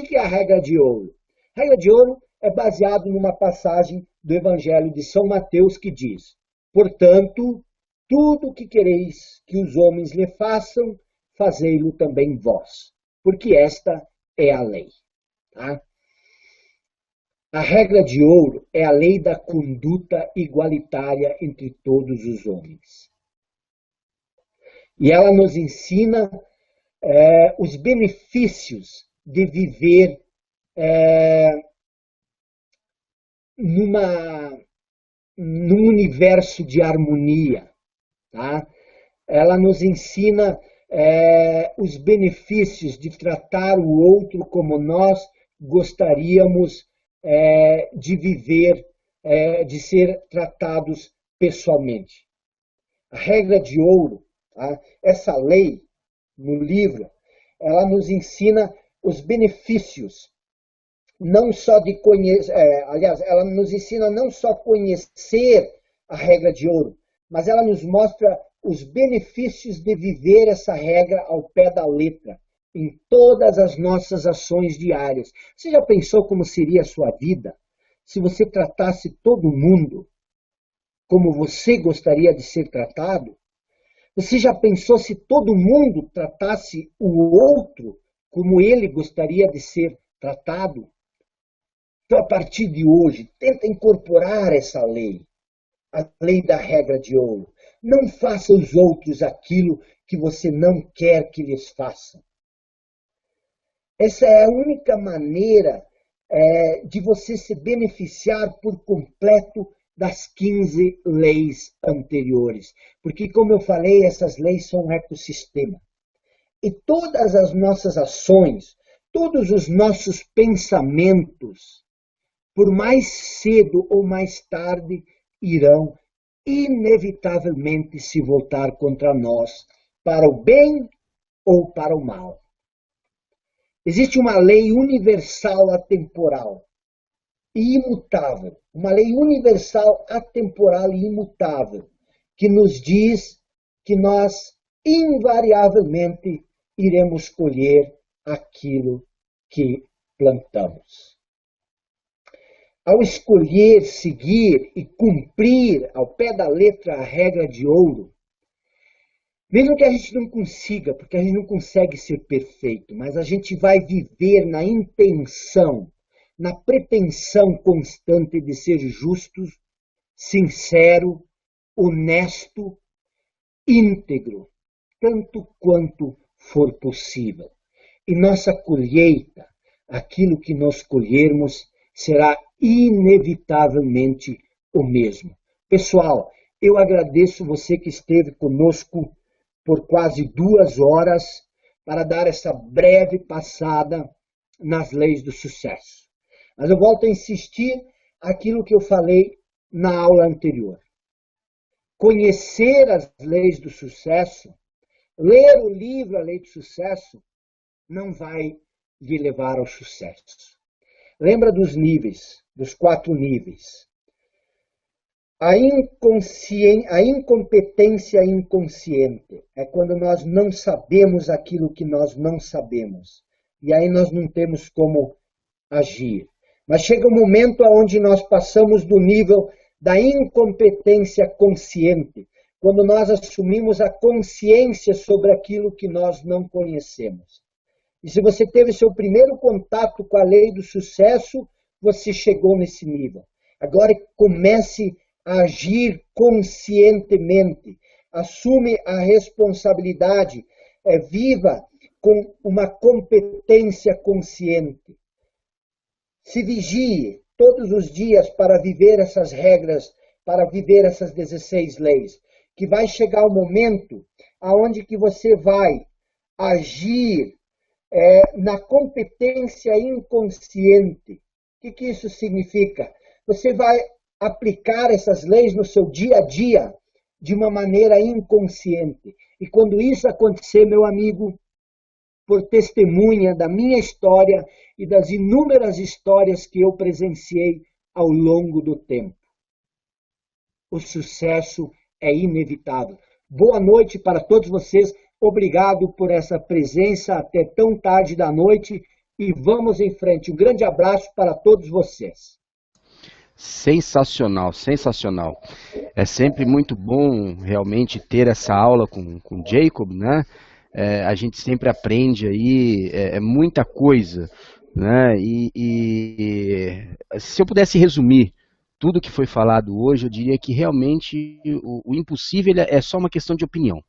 que é a regra de ouro? A regra de ouro é baseado numa passagem do Evangelho de São Mateus que diz: portanto, tudo o que quereis que os homens lhe façam, fazei-lo também vós, porque esta é a lei. Tá? A regra de ouro é a lei da conduta igualitária entre todos os homens. E ela nos ensina os benefícios de viver num universo de harmonia. Tá? Ela nos ensina os benefícios de tratar o outro como nós gostaríamos de viver, de ser tratados pessoalmente. A regra de ouro, tá? Essa lei, no livro, ela nos ensina os benefícios, não só de conhecer, ela nos ensina não só conhecer a regra de ouro, mas ela nos mostra os benefícios de viver essa regra ao pé da letra, em todas as nossas ações diárias. Você já pensou como seria a sua vida se você tratasse todo mundo como você gostaria de ser tratado? Você já pensou se todo mundo tratasse o outro como ele gostaria de ser tratado? Então, a partir de hoje, tenta incorporar essa lei, a lei da regra de ouro. Não faça aos outros aquilo que você não quer que lhes façam. Essa é a única maneira de você se beneficiar por completo das 15 leis anteriores. Porque, como eu falei, essas leis são um ecossistema. E todas as nossas ações, todos os nossos pensamentos, por mais cedo ou mais tarde, irão inevitavelmente se voltar contra nós, para o bem ou para o mal. Existe uma lei universal atemporal e imutável, uma lei universal atemporal e imutável, que nos diz que nós invariavelmente iremos colher aquilo que plantamos. Ao escolher, seguir e cumprir ao pé da letra a regra de ouro, mesmo que a gente não consiga, porque a gente não consegue ser perfeito, mas a gente vai viver na intenção, na pretensão constante de ser justo, sincero, honesto, íntegro, tanto quanto for possível. E nossa colheita, aquilo que nós colhermos, será inevitavelmente o mesmo. Pessoal, eu agradeço você que esteve conosco por quase 2 horas para dar essa breve passada nas leis do sucesso. Mas eu volto a insistir aquilo que eu falei na aula anterior. Conhecer as leis do sucesso, ler o livro A Lei do Sucesso, não vai lhe levar ao sucesso. Lembra dos níveis, dos 4 níveis. A incompetência inconsciente é quando nós não sabemos aquilo que nós não sabemos. E aí nós não temos como agir. Mas chega um momento onde nós passamos do nível da incompetência consciente, quando nós assumimos a consciência sobre aquilo que nós não conhecemos. E se você teve seu primeiro contato com a lei do sucesso, você chegou nesse nível. Agora comece a agir conscientemente, assume a responsabilidade, viva com uma competência consciente. Se vigie todos os dias para viver essas regras, para viver essas 16 leis, que vai chegar o momento aonde que você vai agir na competência inconsciente. O que isso significa? Você vai aplicar essas leis no seu dia a dia de uma maneira inconsciente. E quando isso acontecer, meu amigo, por testemunha da minha história e das inúmeras histórias que eu presenciei ao longo do tempo, o sucesso é inevitável. Boa noite para todos vocês. Obrigado por essa presença até tão tarde da noite e vamos em frente. Um grande abraço para todos vocês. Sensacional, sensacional. É sempre muito bom realmente ter essa aula com o Jacob, né? A gente sempre aprende aí muita coisa, né? E se eu pudesse resumir tudo que foi falado hoje, eu diria que realmente o impossível é só uma questão de opinião,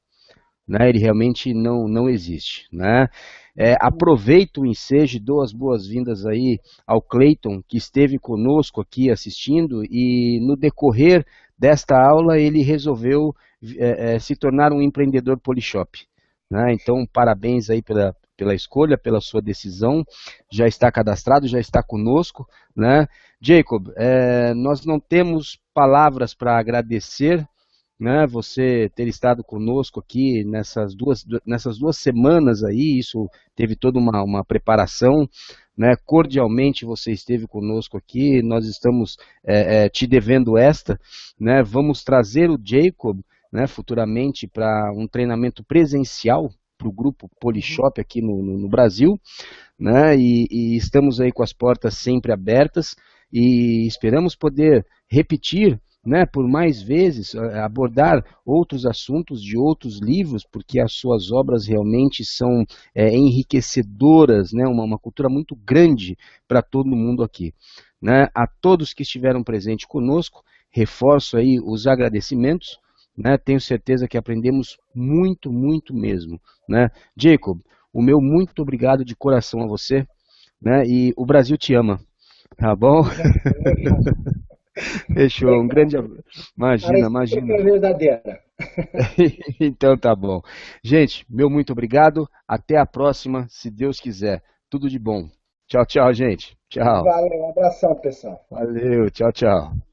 né? Ele realmente não existe, né? Aproveito o ensejo e dou as boas-vindas aí ao Cleiton, que esteve conosco aqui assistindo, e no decorrer desta aula ele resolveu se tornar um empreendedor Polishop, né? Então, parabéns aí pela escolha, pela sua decisão, já está cadastrado, já está conosco, né? Jacob, nós não temos palavras para agradecer, né, você ter estado conosco aqui nessas duas semanas aí, isso teve toda uma preparação, né, cordialmente você esteve conosco aqui, nós estamos te devendo esta, né, vamos trazer o Jacob, né, futuramente para um treinamento presencial para o grupo Polishop aqui no Brasil, né, e estamos aí com as portas sempre abertas e esperamos poder repetir, né, por mais vezes, abordar outros assuntos de outros livros, porque as suas obras realmente são enriquecedoras, né, uma cultura muito grande para todo mundo aqui, né. A todos que estiveram presentes conosco, reforço aí os agradecimentos, né, tenho certeza que aprendemos muito, muito mesmo, né. Jacob, o meu muito obrigado de coração a você, né, e o Brasil te ama, tá bom? Fechou, um grande abraço. Imagina. É verdadeira. Então tá bom. Gente, meu muito obrigado. Até a próxima, se Deus quiser. Tudo de bom. Tchau, tchau, gente. Tchau. Valeu, um abração, pessoal. Valeu, tchau, tchau.